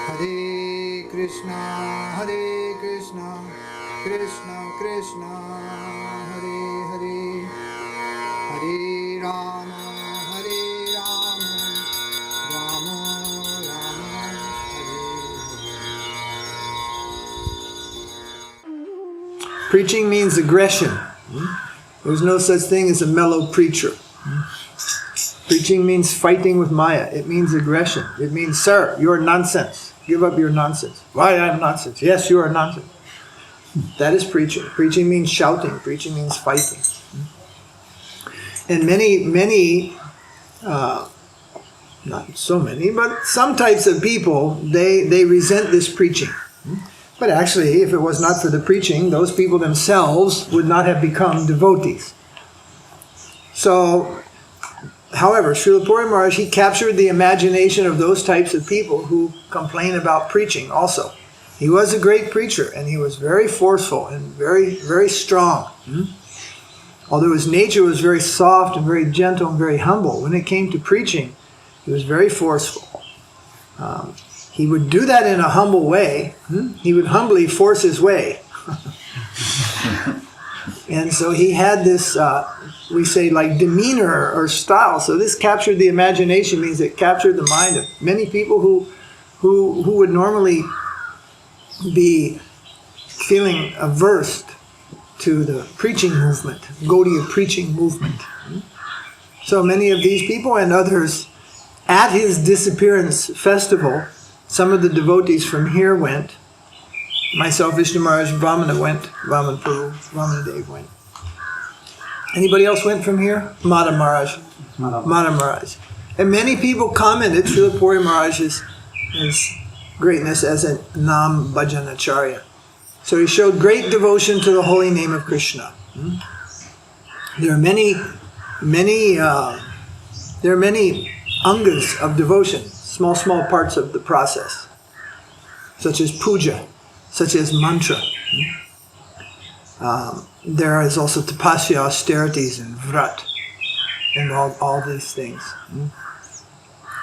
Hare Krishna, Krishna Krishna, Hare Hare, Hare Rama, Rama Rama, Hare Hare. Preaching means aggression. There's no such thing as a mellow preacher. Preaching means fighting with Maya. It means aggression. It means, sir, you're nonsense. Give up your nonsense. Why I'm nonsense? Yes, you are nonsense. That is preaching. Preaching means shouting. Preaching means fighting. And many, not so many, but some types of people, they resent this preaching. But actually, if it was not for the preaching, those people themselves would not have become devotees. So, however, Srila Puri Maharaj, he captured the imagination of those types of people who complain about preaching also. He was a great preacher, and he was very forceful and very, very strong. Although his nature was very soft and very gentle and very humble, when it came to preaching, he was very forceful. He would do that in a humble way. He would humbly force his way. And so he had this, we say, like demeanor or style. So this captured the imagination, means it captured the mind of many people who would normally be feeling averse to the preaching movement, Gaudiya preaching movement. So many of these people and others, at his disappearance festival, some of the devotees from here went. Myself, Vishnu Maharaj, Vamana went. Vamana Prabhu, Vamana Dev went. Anybody else went from here? Mata Maharaj. Mata Maharaj. And many people commented Srila Puri Maharaj's greatness as a Nam Bhajanacharya. So he showed great devotion to the holy name of Krishna. There are many angas of devotion, small parts of the process, such as puja, such as mantra. There is also tapasya, austerities, and vrat, and all these things,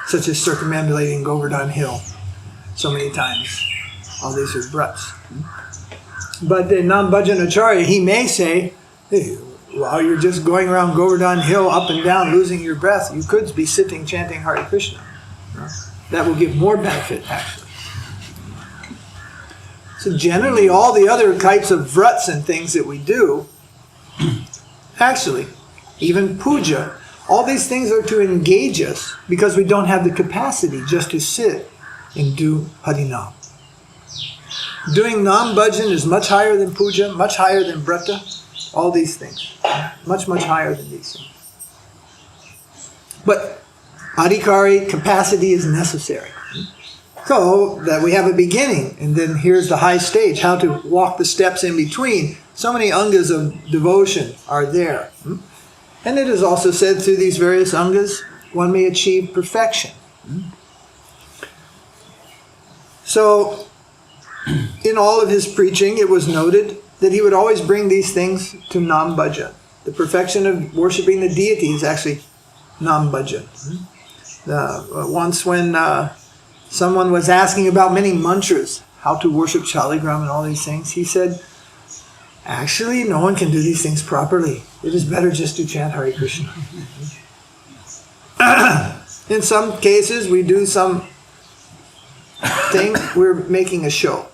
such as circumambulating Govardhan Hill so many times. All these are vrats. But the Nam Bhajanacharya, he may say, hey, while you're just going around Govardhan Hill up and down, losing your breath, you could be sitting chanting Hare Krishna. That will give more benefit, actually. So generally, all the other types of vrats and things that we do, actually, even puja, all these things are to engage us because we don't have the capacity just to sit and do Harinam. Doing Nam Bhajan is much higher than puja, much higher than brata, all these things. Much higher than these things. But adhikari, capacity is necessary. So that we have a beginning, and then here's the high stage, how to walk the steps in between. So many angas of devotion are there. And it is also said through these various angas, one may achieve perfection. So, in all of his preaching, it was noted that he would always bring these things to Nam Bhajan. The perfection of worshipping the deity is actually Nam Bhajan. Once when someone was asking about many mantras, how to worship Shaligram and all these things, he said, actually, no one can do these things properly. It is better just to chant Hare Krishna. In some cases, we do some thing, we're making a show.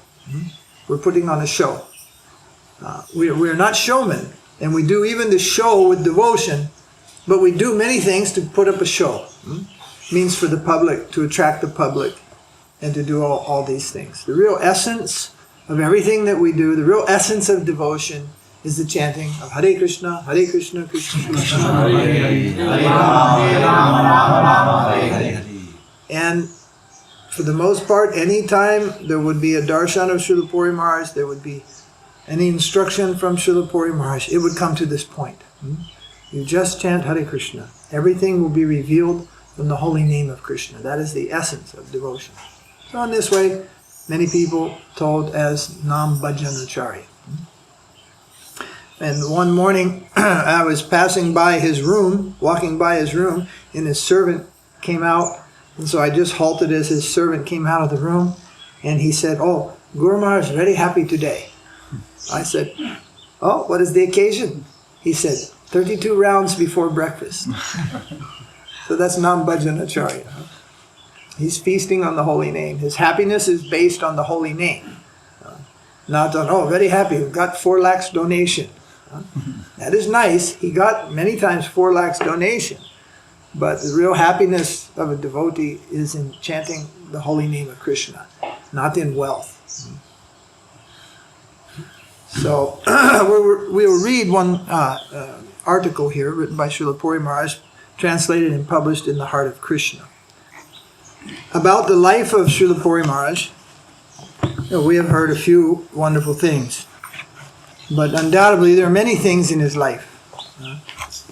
We're putting on a show. We're not showmen, and we do even the show with devotion, but we do many things to put up a show. Means for the public, to attract the public, and to do all these things. The real essence of everything that we do, the real essence of devotion, is the chanting of Hare Krishna, Krishna Krishna, Hare Hare. And for the most part, any time there would be a darshan of Srila Puri Maharaj, there would be any instruction from Srila Puri Maharaj, it would come to this point. You just chant Hare Krishna. Everything will be revealed from the holy name of Krishna. That is the essence of devotion. So in this way, many people told as Nam Bhajanacharya. And one morning, I was passing by his room, walking by his room, and his servant came out. And so I just halted as his servant came out of the room. And he said, "Oh, Guru Maharaj is very happy today." I said, "Oh, what is the occasion?" He said, 32 rounds before breakfast. So that's Nam-bhajanacharya. He's feasting on the holy name. His happiness is based on the holy name. Not on, oh, very happy, we got 4 lakhs donation. That is nice. He got many times 4 lakhs donation. But the real happiness of a devotee is in chanting the holy name of Krishna, not in wealth. So we will read one article here written by Srila Puri Maharaj, translated and published in the Heart of Krishna. About the life of Srila Puri Maharaj, we have heard a few wonderful things. But undoubtedly there are many things in his life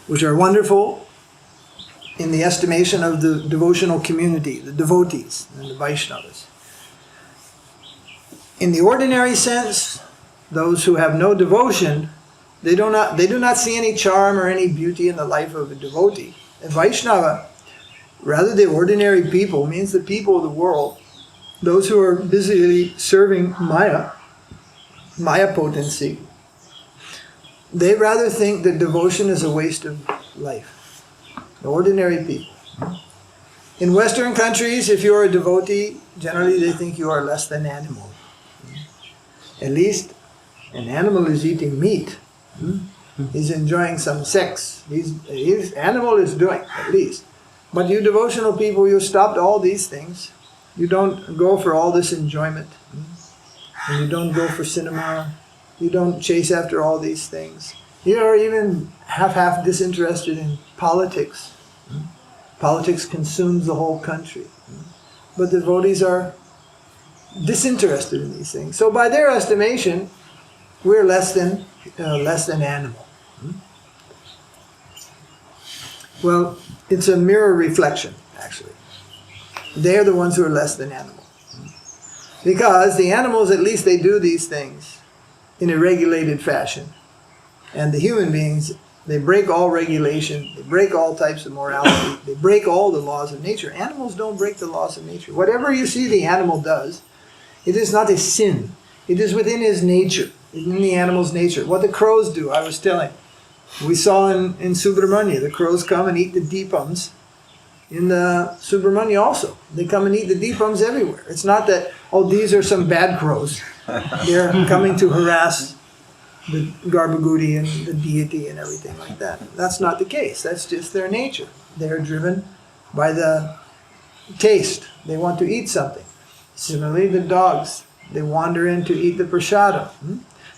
which are wonderful in the estimation of the devotional community, the devotees and the Vaishnavas. In the ordinary sense, those who have no devotion, they do not see any charm or any beauty in the life of a devotee. A Vaishnava, rather the ordinary people, means the people of the world, those who are busily serving Maya potency, they rather think that devotion is a waste of life. The ordinary people. In Western countries, if you're a devotee, generally they think you are less than animal. At least an animal is eating meat. He's enjoying some sex. His animal is doing, at least. But you devotional people, you stopped all these things. You don't go for all this enjoyment. And you don't go for cinema. You don't chase after all these things. You are even half disinterested in politics. Politics consumes the whole country. But the devotees are disinterested in these things. So by their estimation, we're less than animal. Well, it's a mirror reflection, actually. They're the ones who are less than animal. Because the animals, at least they do these things in a regulated fashion. And the human beings, they break all regulation, they break all types of morality, they break all the laws of nature. Animals don't break the laws of nature. Whatever you see the animal does, it is not a sin. It is within his nature, in the animal's nature. What the crows do, I was telling. We saw in Subramanya, the crows come and eat the deepams. In the Subramanya also, they come and eat the deepams everywhere. It's not that, oh, these are some bad crows. They're coming to harass the Garbhagudi and the deity and everything like that. That's not the case. That's just their nature. They're driven by the taste. They want to eat something. Similarly, the dogs, they wander in to eat the prasadam.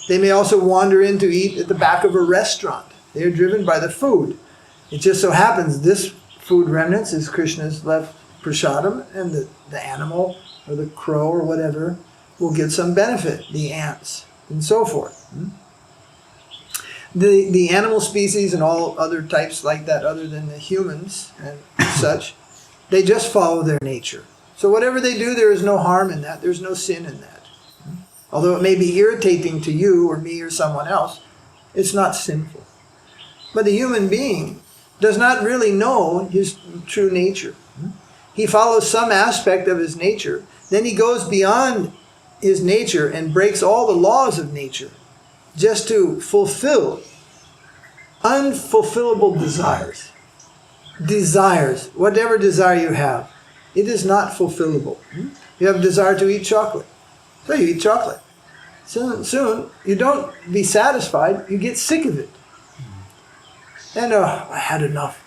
They may also wander in to eat at the back of a restaurant. They're driven by the food. It just so happens this food remnants is Krishna's left prasadam, and the animal or the crow or whatever will get some benefit, the ants and so forth. The animal species and all other types like that, other than the humans and such, they just follow their nature. So whatever they do, there is no harm in that. There's no sin in that. Although it may be irritating to you or me or someone else, it's not sinful. But the human being does not really know his true nature. He follows some aspect of his nature. Then he goes beyond his nature and breaks all the laws of nature just to fulfill unfulfillable desires. Desires, whatever desire you have, it is not fulfillable. You have a desire to eat chocolate, so you eat chocolate. Soon you don't be satisfied, you get sick of it. And I had enough.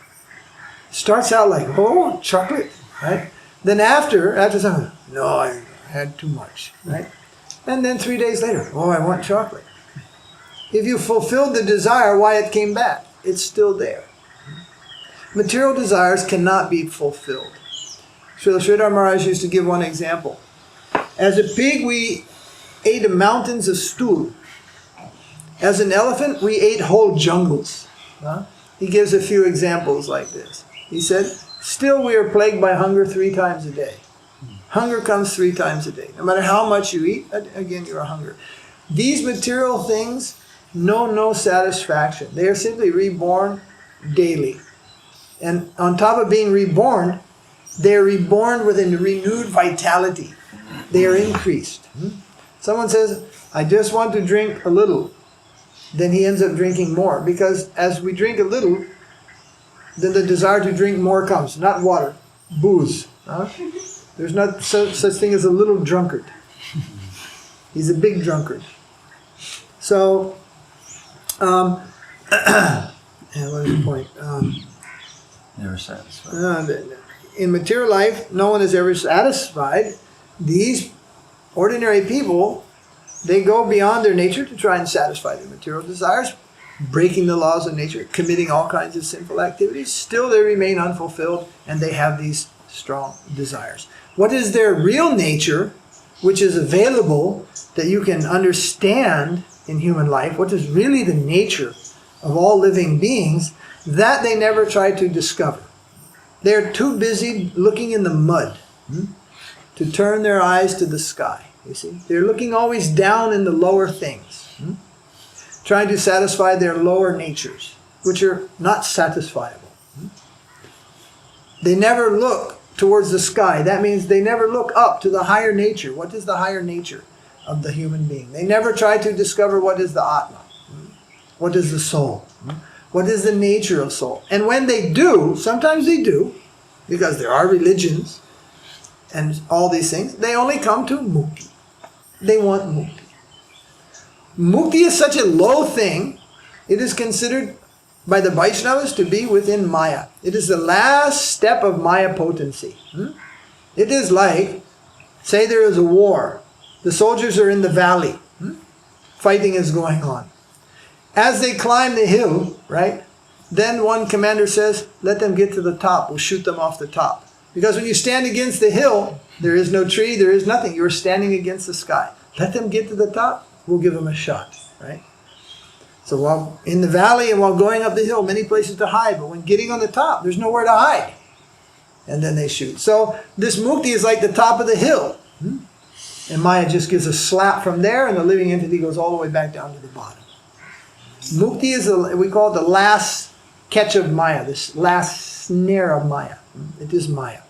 Starts out like, oh, chocolate, right? Then after some, no, I had too much, right? And then 3 days later, oh, I want chocolate. If you fulfilled the desire, why it came back? It's still there. Material desires cannot be fulfilled. Srila Sridhar Maharaj used to give one example. As a pig, we ate mountains of stool. As an elephant, we ate whole jungles. He gives a few examples like this. He said, still we are plagued by hunger 3 times a day. Hunger comes 3 times a day. No matter how much you eat, again, you're hungry. These material things know no satisfaction. They are simply reborn daily. And on top of being reborn, they are reborn with a renewed vitality. they are increased. Someone says, I just want to drink a little. Then he ends up drinking more. Because as we drink a little, then the desire to drink more comes. Not water, booze. There's not such thing as a little drunkard. He's a big drunkard. So, what is the point? Never satisfied. In material life, no one is ever satisfied. These ordinary people, they go beyond their nature to try and satisfy their material desires, breaking the laws of nature, committing all kinds of sinful activities. Still, they remain unfulfilled, and they have these strong desires. What is their real nature, which is available, that you can understand in human life? What is really the nature of all living beings? That they never try to discover. They're too busy looking in the mud to turn their eyes to the sky. You see, they're looking always down in the lower things, trying to satisfy their lower natures, which are not satisfiable. They never look towards the sky. That means they never look up to the higher nature. What is the higher nature of the human being? They never try to discover what is the Atma. What is the soul? What is the nature of soul? And when they do, sometimes they do, because there are religions and all these things, they only come to mukti. They want mukti. Mukti is such a low thing, it is considered by the Vaishnavas to be within Maya. It is the last step of Maya potency. It is like, say there is a war. The soldiers are in the valley. Fighting is going on. As they climb the hill, right, then one commander says, let them get to the top. We'll shoot them off the top. Because when you stand against the hill, there is no tree, there is nothing. You're standing against the sky. Let them get to the top. We'll give them a shot, right? So while in the valley and while going up the hill, many places to hide. But when getting on the top, there's nowhere to hide. And then they shoot. So this mukti is like the top of the hill. And Maya just gives a slap from there, and the living entity goes all the way back down to the bottom. Mukti is, we call it the last catch of Maya, this last snare of Maya. It is Maya.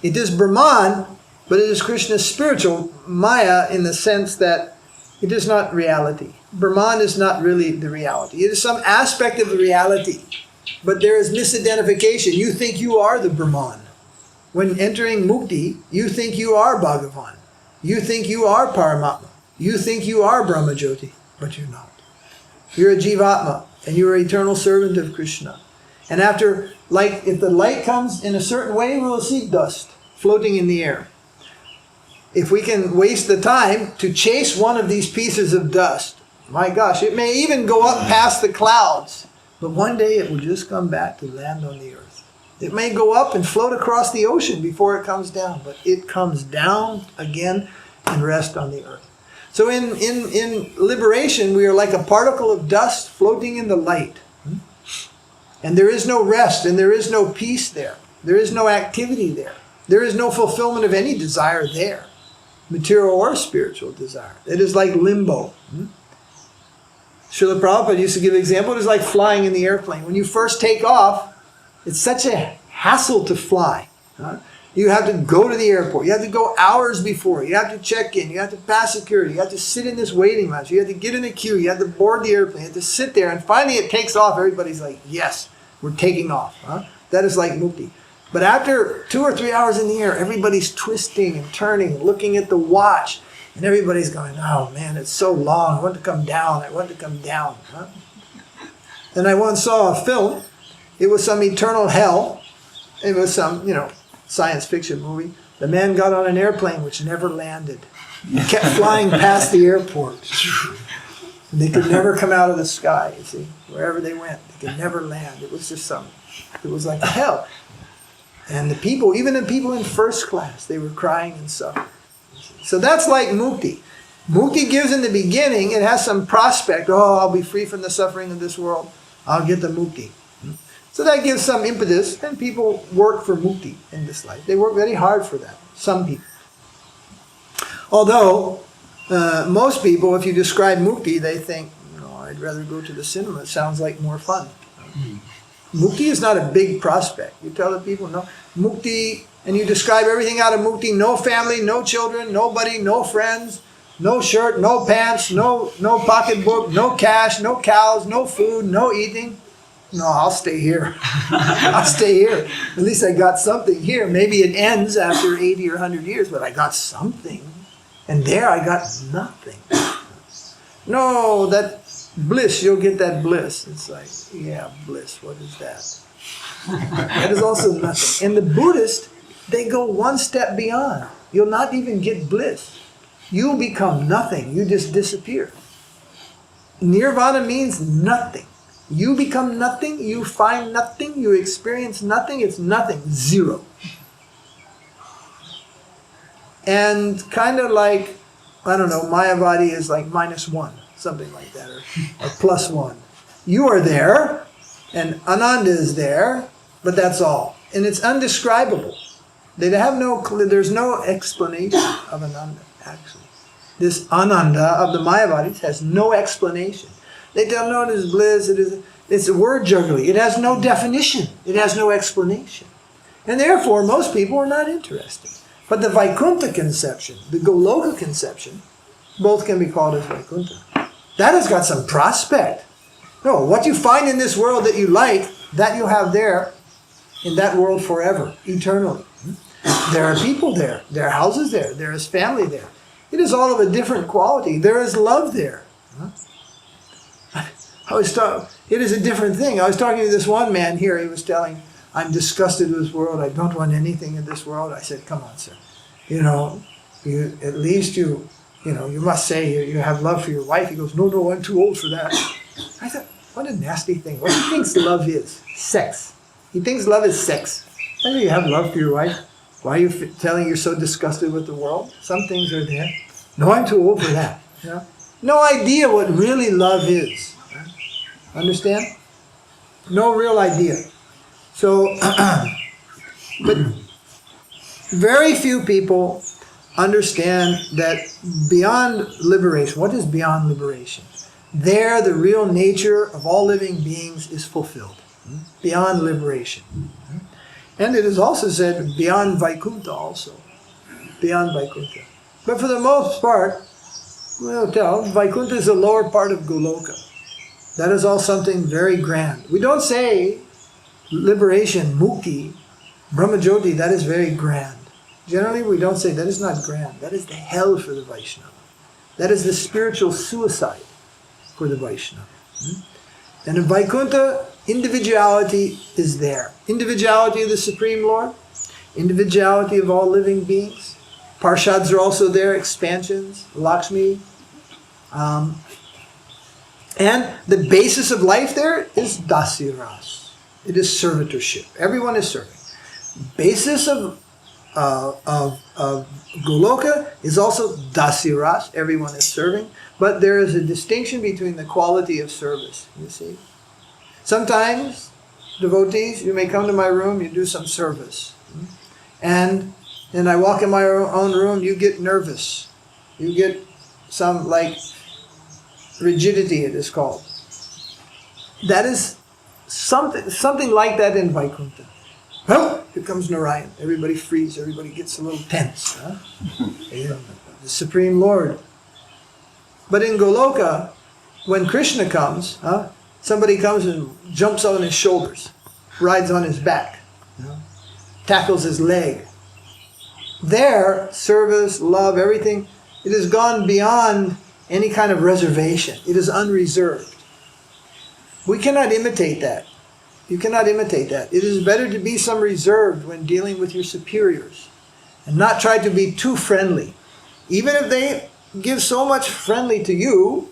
It is Brahman, but it is Krishna's spiritual Maya in the sense that it is not reality. Brahman is not really the reality. It is some aspect of the reality, but there is misidentification. You think you are the Brahman. When entering Mukti, you think you are Bhagavan. You think you are Paramatma. You think you are Brahmajyoti, but you're not. You're a Jivatma, and you're an eternal servant of Krishna. And after, like, if the light comes in a certain way, we'll see dust floating in the air. If we can waste the time to chase one of these pieces of dust, my gosh, it may even go up past the clouds, but one day it will just come back to land on the earth. It may go up and float across the ocean before it comes down, but it comes down again and rest on the earth. So in liberation, we are like a particle of dust floating in the light. And there is no rest, and there is no peace there. There is no activity there. There is no fulfillment of any desire there, material or spiritual desire. It is like limbo. Srila Prabhupada used to give an example. It is like flying in the airplane. When you first take off, it's such a hassle to fly. You have to go to the airport. You have to go hours before. You have to check in. You have to pass security. You have to sit in this waiting lounge. You have to get in a queue. You have to board the airplane. You have to sit there. And finally it takes off. Everybody's like, yes, we're taking off. That is like mukti. But after 2 or 3 hours in the air, everybody's twisting and turning, looking at the watch. And everybody's going, oh man, it's so long. I want to come down. I want to come down. And I once saw a film. It was some eternal hell. It was some, science fiction movie. The man got on an airplane which never landed. He kept flying past the airport. And they could never come out of the sky, you see. Wherever they went, they could never land. It was just it was like hell. And the people, even the people in first class, they were crying and suffering. So that's like mukti. Mukti gives in the beginning, it has some prospect. Oh, I'll be free from the suffering of this world. I'll get the mukti. So that gives some impetus, and people work for mukti in this life. They work very hard for that, some people. Although, most people, if you describe mukti, they think, I'd rather go to the cinema. It sounds like more fun. Mukti is not a big prospect. You tell the people, no, mukti, and you describe everything out of mukti, no family, no children, nobody, no friends, no shirt, no pants, no pocketbook, no cash, no cows, no food, no eating. No, I'll stay here. I'll stay here. At least I got something here. Maybe it ends after 80 or 100 years, but I got something. And there I got nothing. No, that bliss, you'll get that bliss. It's like, yeah, bliss, what is that? That is also nothing. And the Buddhists, they go one step beyond. You'll not even get bliss. You become nothing. You just disappear. Nirvana means nothing. You become nothing, you find nothing, you experience nothing, it's nothing, zero. And kind of like, I don't know, Mayavadi is like -1, something like that, or +1. You are there, and Ananda is there, but that's all. And it's undescribable. There's no explanation of Ananda, actually. This Ananda of the Mayavadis has no explanation. They don't know it is bliss, it's a word juggling. It has no definition. It has no explanation. And therefore, most people are not interested. But the Vaikuntha conception, the Goloka conception, both can be called as Vaikuntha. That has got some prospect. No, what you find in this world that you like, that you have there, in that world forever, eternally. There are people there. There are houses there. There is family there. It is all of a different quality. There is love there. It is a different thing. I was talking to this one man here. He was telling, I'm disgusted with this world. I don't want anything in this world. I said, come on, sir. At least you must say you have love for your wife. He goes, no, I'm too old for that. I thought, what a nasty thing. What he thinks love is? Sex. He thinks love is sex. I know you have love for your wife. Why are you telling you're so disgusted with the world? Some things are there. No, I'm too old for that. No idea what really love is. Understand? No real idea. So, but very few people understand that beyond liberation, what is beyond liberation? There, the real nature of all living beings is fulfilled. Beyond liberation. And it is also said beyond Vaikuntha also. Beyond Vaikuntha. But for the most part, we'll tell, Vaikuntha is the lower part of Goloka. That is all something very grand. We don't say liberation, mukti, Brahmajyoti, that is very grand. Generally, we don't say that is not grand. That is the hell for the Vaishnava. That is the spiritual suicide for the Vaishnava. And in Vaikuntha, individuality is there. Individuality of the Supreme Lord, individuality of all living beings. Parshads are also there, expansions, Lakshmi. And the basis of life there is dasiras. It is servitorship. Everyone is serving. Basis of Goloka is also dasiras. Everyone is serving. But there is a distinction between the quality of service, you see. Sometimes, devotees, you may come to my room, you do some service. And I walk in my own room, you get nervous. You get some, rigidity, it is called. That is something like that in Vaikuntha. Well, here comes Narayan. Everybody freezes, everybody gets a little tense. The Supreme Lord. But in Goloka, when Krishna comes, somebody comes and jumps on his shoulders, rides on his back, tackles his leg. There, service, love, everything, it has gone beyond any kind of reservation. It is unreserved. We cannot imitate that. You cannot imitate that. It is better to be some reserved when dealing with your superiors and not try to be too friendly. Even if they give so much friendly to you,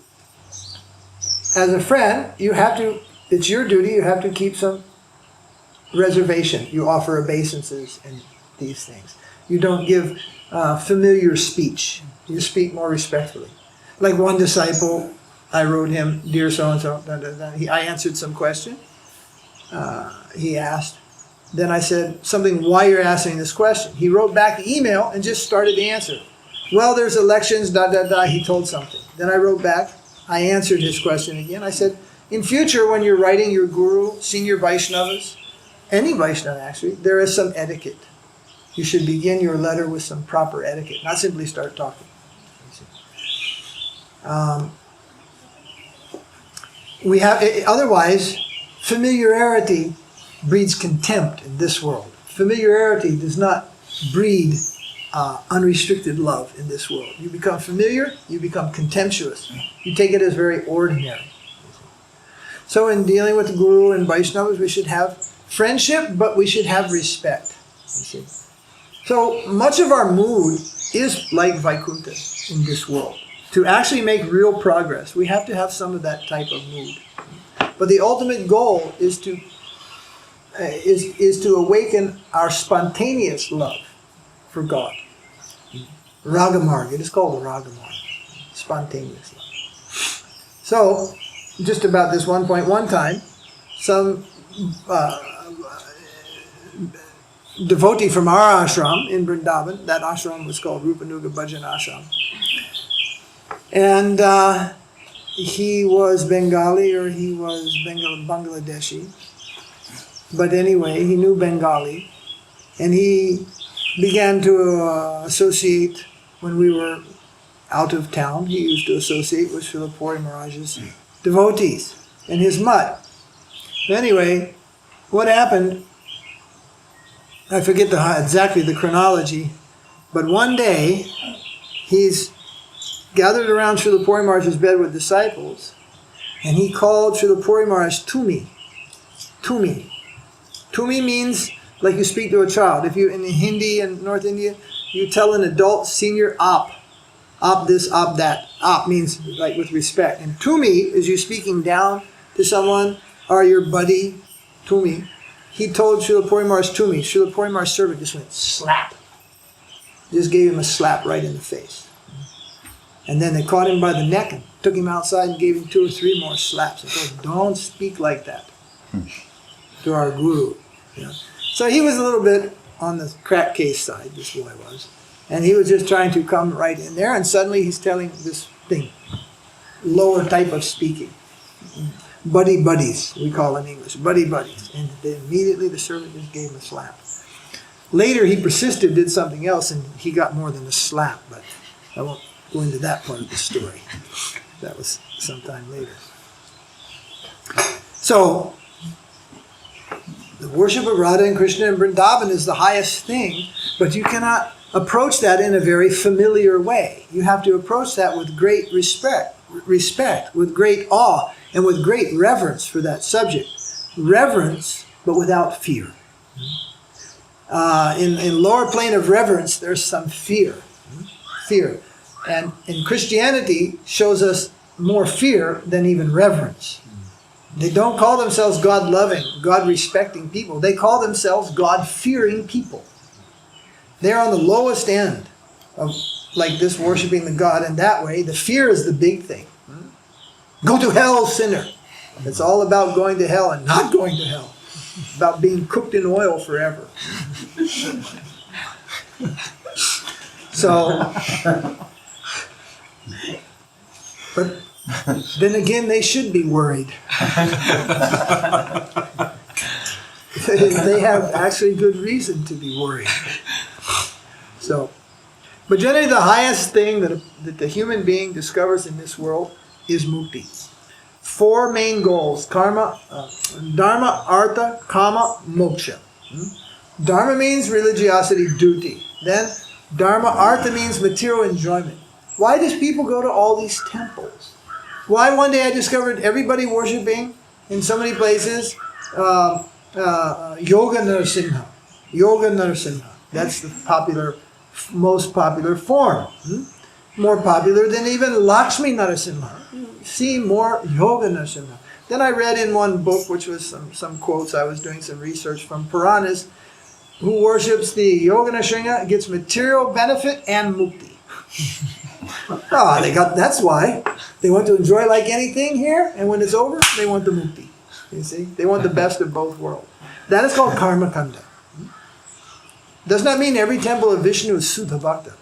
as a friend, it's your duty, you have to keep some reservation. You offer obeisances and these things. You don't give familiar speech. You speak more respectfully. Like one disciple, I wrote him, dear so-and-so, I answered some question. He asked. Then I said something, why you're asking this question. He wrote back the email and just started the answer. Well, there's elections, he told something. Then I wrote back, I answered his question again. I said, in future, when you're writing your guru, senior Vaishnavas, any Vaishnava actually, there is some etiquette. You should begin your letter with some proper etiquette, not simply start talking. We have otherwise, familiarity breeds contempt in this world. Familiarity does not breed unrestricted love in this world. You become familiar, you become contemptuous. You take it as very ordinary. So in dealing with the Guru and Vaishnavas, we should have friendship, but we should have respect. You see. So much of our mood is like Vaikuntha in this world. To actually make real progress, we have to have some of that type of mood. But the ultimate goal is to awaken our spontaneous love for God. Ragamarg, it is called the Ragamarg, spontaneous love. So, just about this one point, one time, some devotee from our ashram in Vrindavan, that ashram was called Rupanuga Bhajan Ashram, and he was Bengali or he was Bangladeshi. But anyway, he knew Bengali. And he began to associate, when we were out of town, he used to associate with Srila Puri Maharaja's devotees in his mutt. Anyway, what happened, I forget exactly the chronology, but one day he's gathered around Srila Puri Maharaj's bed with disciples, and he called Srila Puri Maharaj Tumi. Tumi. Tumi means like you speak to a child. If you in Hindi and North India, you tell an adult senior op this, op that. Op means like with respect. And Tumi is you speaking down to someone or your buddy. Tumi. He told Srila Puri Maharaj Tumi. Srila Puri Maharaj's servant just went slap. Just gave him a slap right in the face. And then they caught him by the neck and took him outside and gave him 2 or 3 more slaps. And said, don't speak like that to our guru. You know? So he was a little bit on the crack case side, this boy was. And he was just trying to come right in there, and suddenly he's telling this thing, lower type of speaking. Buddy buddies, we call in English, buddy buddies. And then immediately the servant just gave him a slap. Later he persisted, did something else, and he got more than a slap, but I won't go into that part of the story. That was sometime later. So, the worship of Radha and Krishna in Vrindavan is the highest thing, but you cannot approach that in a very familiar way. You have to approach that with great respect, with great awe, and with great reverence for that subject. Reverence, but without fear. In lower plane of reverence, there's some fear. Fear. And in Christianity shows us more fear than even reverence. They don't call themselves God-loving, God-respecting people. They call themselves God-fearing people. They're on the lowest end of like this worshiping the God, and that way the fear is the big thing. Go to hell, sinner. It's all about going to hell and not going to hell. About being cooked in oil forever. So, but then again, they should be worried. They have actually good reason to be worried. So, but generally the highest thing that the human being discovers in this world is mukti. 4 main goals: karma, dharma, artha, kama, moksha. Dharma means religiosity, duty. Then dharma, artha means material enjoyment. Why does people go to all these temples? Why one day I discovered everybody worshiping in so many places Yoga Narasingha. Yoga Narasingha. That's the most popular form. More popular than even Lakshmi Narasingha. See more Yoga Narasingha. Then I read in one book, which was some quotes, I was doing some research from Puranas, who worships the Yoga Narasingha gets material benefit and mukti. That's why. They want to enjoy like anything here, and when it's over, they want the mukti. You see? They want the best of both worlds. That is called karma kanda. Does not mean every temple of Vishnu is Suddha Bhakta,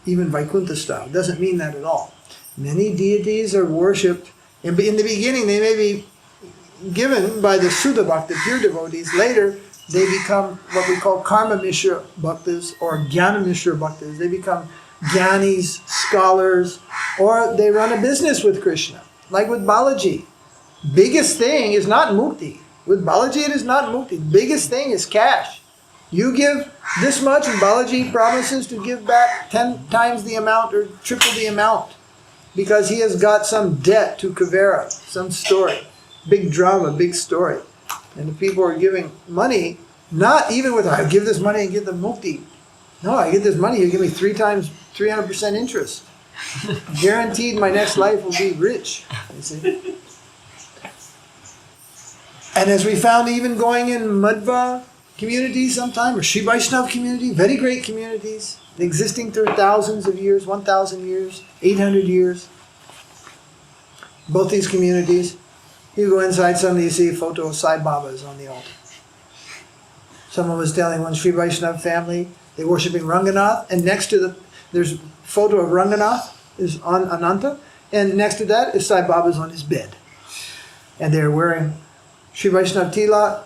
even Vaikuntha style. Doesn't mean that at all. Many deities are worshipped, and in the beginning they may be given by the Suddha Bhakta, pure devotees, later they become what we call Karma Mishra Bhaktas or Jnana Mishra Bhaktas. They become Jnanis, scholars, or they run a business with Krishna. Like with Balaji. Biggest thing is not mukti. With Balaji it is not mukti. Biggest thing is cash. You give this much and Balaji promises to give back 10 times the amount or triple the amount. Because he has got some debt to Kavera, some story. Big drama, big story. And the people are giving money, not even with, I give this money and give them mukti. No, I get this money, you give me 3 times 300% interest. Guaranteed my next life will be rich. You see? And as we found even going in Madhva community sometime, or Sri Vaishnava community, very great communities, existing through thousands of years, 1,000 years, 800 years. Both these communities, you go inside, suddenly you see a photo of Sai Baba's on the altar. Someone was telling one Sri Vaishnava family, they're worshipping Ranganath, and next to there's a photo of Ranganath is on Ananta, and next to that is Sai Baba's on his bed. And they're wearing Sri Vaishnava Tilak,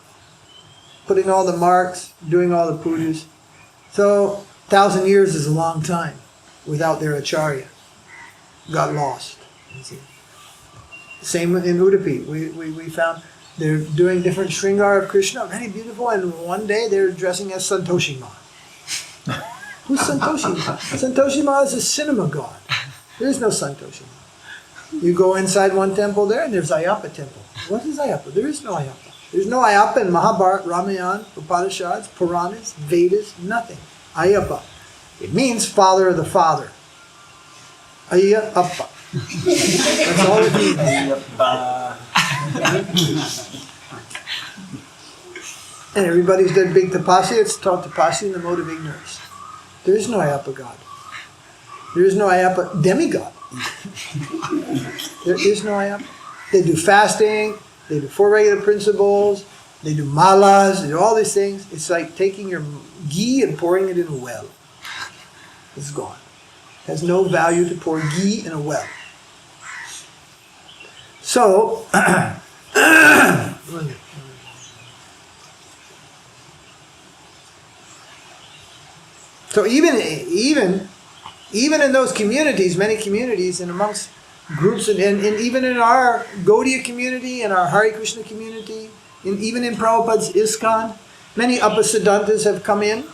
putting all the marks, doing all the pujas. So 1,000 years is a long time without their acharya. Got lost. You see. Same in Udupi. We found they're doing different Shringar of Krishna, very beautiful, and one day they're dressing as Santoshi Ma. Who's Santoshi Ma? Santoshi Ma is a cinema god. There is no Santoshi Ma. You go inside one temple there, and there's Ayappa temple. What is Ayappa? There is no Ayappa. There's no Ayappa in Mahabharata, Ramayana, Upanishads, Puranas, Vedas, nothing. Ayappa. It means father of the father. Ayappa. That's all it means. And everybody's done big tapasya. It's taught tapasya in the mode of ignorance. There is no Ayappa God. There is no Ayappa demigod. There is no Ayappa. They do fasting. They do 4 regular principles. They do malas. They do all these things. It's like taking your ghee and pouring it in a well. It's gone. It has no value to pour ghee in a well. So, even in those communities, many communities, and amongst groups, and even in our Gaudiya community, and our Hare Krishna community, and even in Prabhupada's ISKCON, many Upasiddhantas have come in,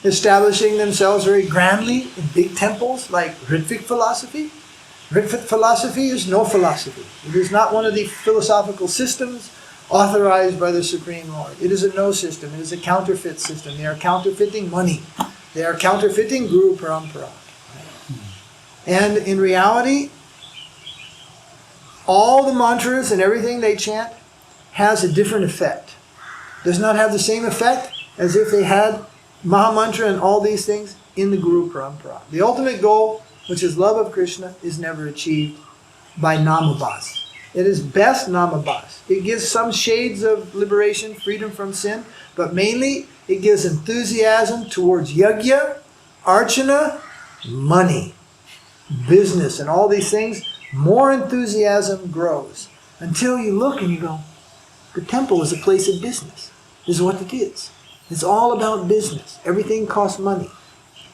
establishing themselves very grandly in big temples like Ritvik philosophy. Ritvik philosophy is no philosophy. It is not one of the philosophical systems authorized by the Supreme Lord. It is a no system. It is a counterfeit system. They are counterfeiting money. They are counterfeiting Guru Parampara. And in reality, all the mantras and everything they chant has a different effect. Does not have the same effect as if they had Mahamantra and all these things in the Guru Parampara. The ultimate goal, which is love of Krishna, is never achieved by Namabhas. It is best Namabhas. It gives some shades of liberation, freedom from sin, but mainly it gives enthusiasm towards yajna, archana, money, business, and all these things. More enthusiasm grows until you look and you go, the temple is a place of business. This is what it is. It's all about business. Everything costs money.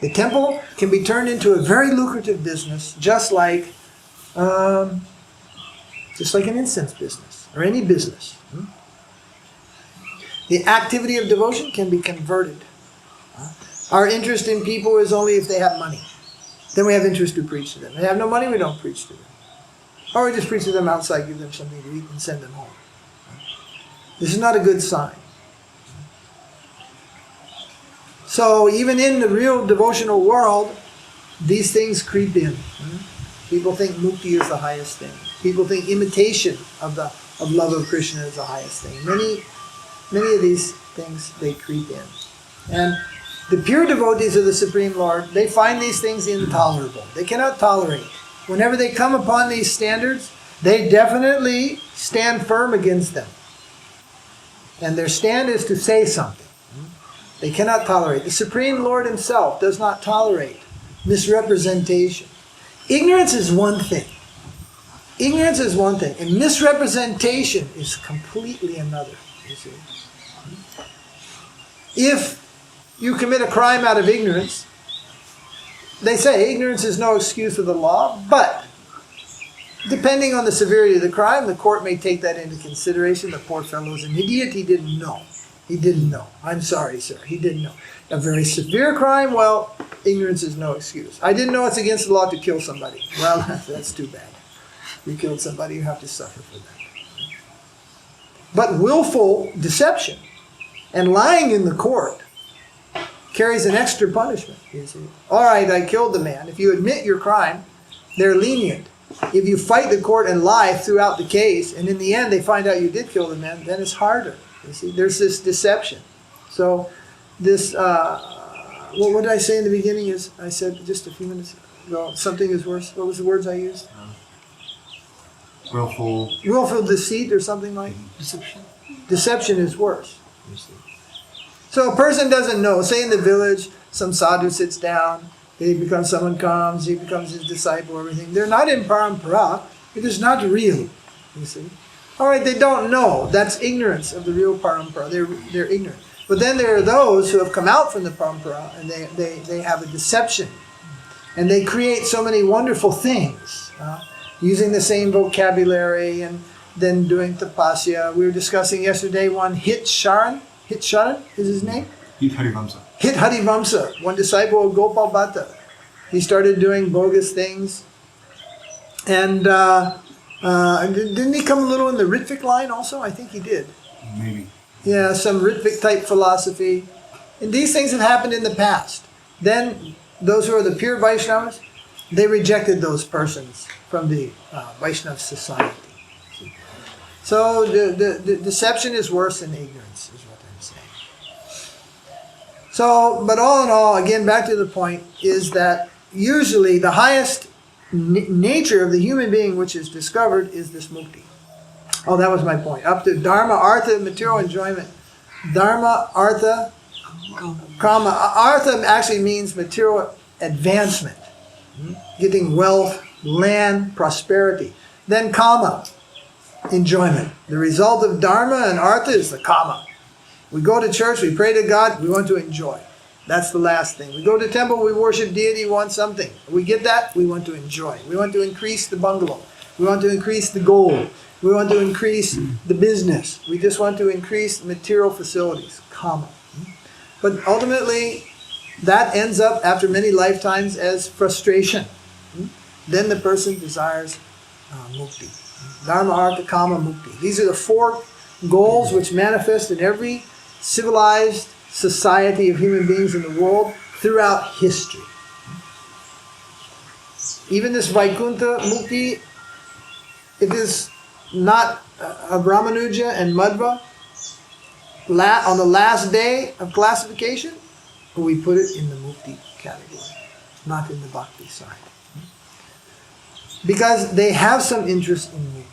The temple can be turned into a very lucrative business, just like an incense business or any business. The activity of devotion can be converted. Our interest in people is only if they have money. Then we have interest to preach to them. If they have no money, we don't preach to them. Or we just preach to them outside, give them something to eat, and send them home. This is not a good sign. So even in the real devotional world, these things creep in. People think mukti is the highest thing. People think imitation of love of Krishna is the highest thing. Many of these things, they creep in. And the pure devotees of the Supreme Lord, they find these things intolerable. They cannot tolerate. Whenever they come upon these standards, they definitely stand firm against them. And their stand is to say something. They cannot tolerate. The Supreme Lord Himself does not tolerate misrepresentation. Ignorance is one thing. Ignorance is one thing, and misrepresentation is completely another. You see, if you commit a crime out of ignorance, they say ignorance is no excuse for the law, but depending on the severity of the crime, the court may take that into consideration. The poor fellow is an idiot. He didn't know. He didn't know. I'm sorry, sir. He didn't know. A very severe crime, well, ignorance is no excuse. I didn't know it's against the law to kill somebody. Well, that's too bad. You killed somebody, you have to suffer for that. But willful deception and lying in the court carries an extra punishment. You see. All right, I killed the man. If you admit your crime, they're lenient. If you fight the court and lie throughout the case, and in the end they find out you did kill the man, then it's harder. You see, there's this deception. So this, what did I say in the beginning? Is I said just a few minutes ago, something is worse. What was the words I used? Willful deceit or something like deception. Deception is worse. You see. So a person doesn't know. Say in the village, some sadhu sits down. Someone comes, he becomes his disciple, everything. They're not in parampara. It is not real. You see. All right, they don't know. That's ignorance of the real parampara. They're ignorant. But then there are those who have come out from the parampara and they have a deception. And they create so many wonderful things. Using the same vocabulary and then doing tapasya. We were discussing yesterday one Hit Sharan is his name? Hit Harivamsa. Hit Harivamsa, one disciple of Gopal Bhatta. He started doing bogus things. And didn't he come a little in the Ritvik line also? I think he did. Maybe. Yeah, some Ritvik type philosophy. And these things have happened in the past. Then those who are the pure Vaishnavas, they rejected those persons from the Vaishnava society. So the deception is worse than ignorance, is what I'm saying. So, but all in all, again, back to the point, is that usually the highest nature of the human being which is discovered is this mukti. Oh, that was my point. Up to dharma, artha, material enjoyment. Dharma, artha, kama. Artha actually means material advancement. Getting wealth, land, prosperity. Then kama, enjoyment. The result of dharma and artha is the kama. We go to church, we pray to God, we want to enjoy. That's the last thing. We go to temple, we worship deity, we want something. We get that, we want to enjoy. We want to increase the bungalow. We want to increase the gold. We want to increase the business. We just want to increase material facilities. Kama. But ultimately, that ends up, after many lifetimes, as frustration. Then the person desires mukti. Dharma, artha, kama, mukti. These are the four goals which manifest in every civilized society of human beings in the world throughout history. Even this Vaikuntha mukti, it is not a Ramanuja and Madhva on the last day of classification, but we put it in the mukti category, not in the bhakti side. Because they have some interest in mukti.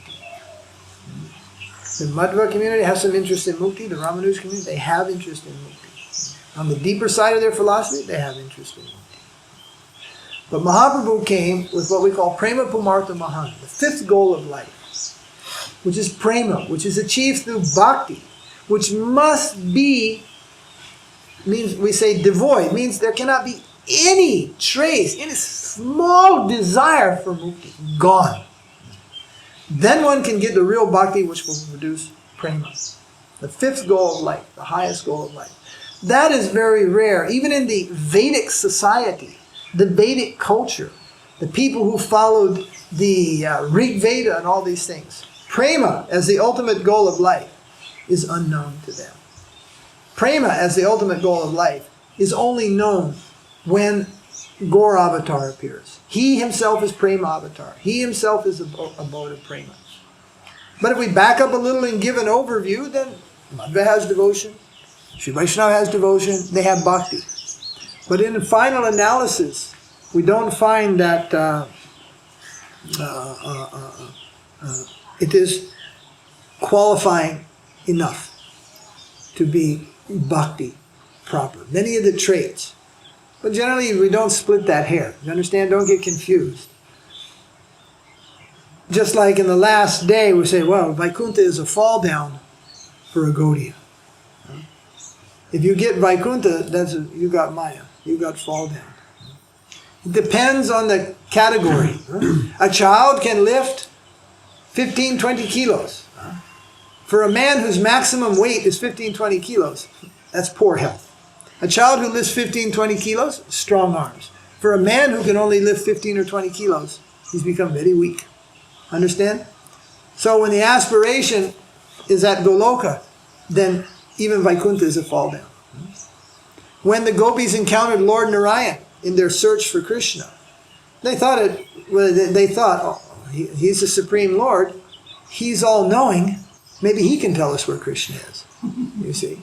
The Madhva community has some interest in mukti, the Ramanuja community, they have interest in mukti. On the deeper side of their philosophy, they have interest in mukti. But Mahaprabhu came with what we call Prema Pumartha Mahan, the fifth goal of life, which is prema, which is achieved through bhakti, which must be, means we say devoid, means there cannot be any trace, any small desire for mukti, gone. Then one can get the real bhakti which will produce prema, the fifth goal of life, the highest goal of life. That is very rare, even in the Vedic society, the Vedic culture, the people who followed the Rig Veda and all these things. Prema as the ultimate goal of life is unknown to them. Prema as the ultimate goal of life is only known when Gaur Avatar appears. He himself is Prema Avatar. He himself is abode of Prema. But if we back up a little and give an overview, then Madhva has devotion, Sri Vaishnava has devotion, they have bhakti. But in the final analysis, we don't find that it is qualifying enough to be bhakti proper. Many of the traits. But generally, we don't split that hair. You understand? Don't get confused. just like in the last day, we say, well, Vaikuntha is a fall down for a Gaudiya. If you get Vaikuntha, you got Maya. You got fall down. It depends on the category. A child can lift 15, 20 kilos. For a man whose maximum weight is 15, 20 kilos, that's poor health. A child who lifts 15, 20 kilos, strong arms. For a man who can only lift 15 or 20 kilos, he's become very weak. Understand? So when the aspiration is at Goloka, then even Vaikuntha is a fall down. When the gopis encountered Lord Narayan in their search for Krishna, they thought, oh, he's the Supreme Lord, he's all-knowing, maybe he can tell us where Krishna is. You see?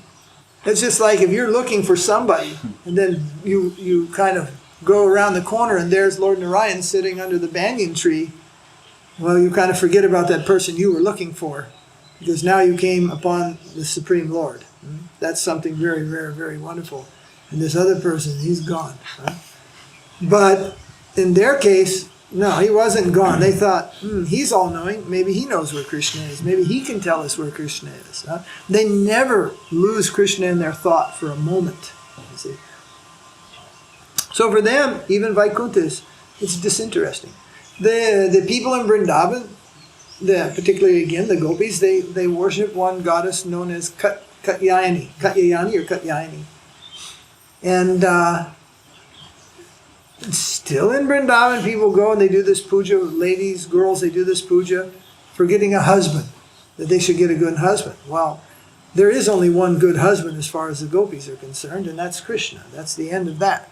It's just like if you're looking for somebody, and then you kind of go around the corner and there's Lord Narayan sitting under the banyan tree, well, you kind of forget about that person you were looking for, because now you came upon the Supreme Lord. That's something very, very, very wonderful. And this other person, he's gone. But in their case, no, he wasn't gone. They thought, he's all-knowing. Maybe he knows where Krishna is. Maybe he can tell us where Krishna is. They never lose Krishna in their thought for a moment. You see. So for them, even Vaikuntha, it's disinteresting. The people in Vrindavan, particularly again the gopis, they worship one goddess known as Katyayani or Katyayani. And still in Vrindavan, people go and they do this puja. Ladies, girls, they do this puja for getting a husband, that they should get a good husband. Well, there is only one good husband as far as the gopis are concerned, and that's Krishna. That's the end of that.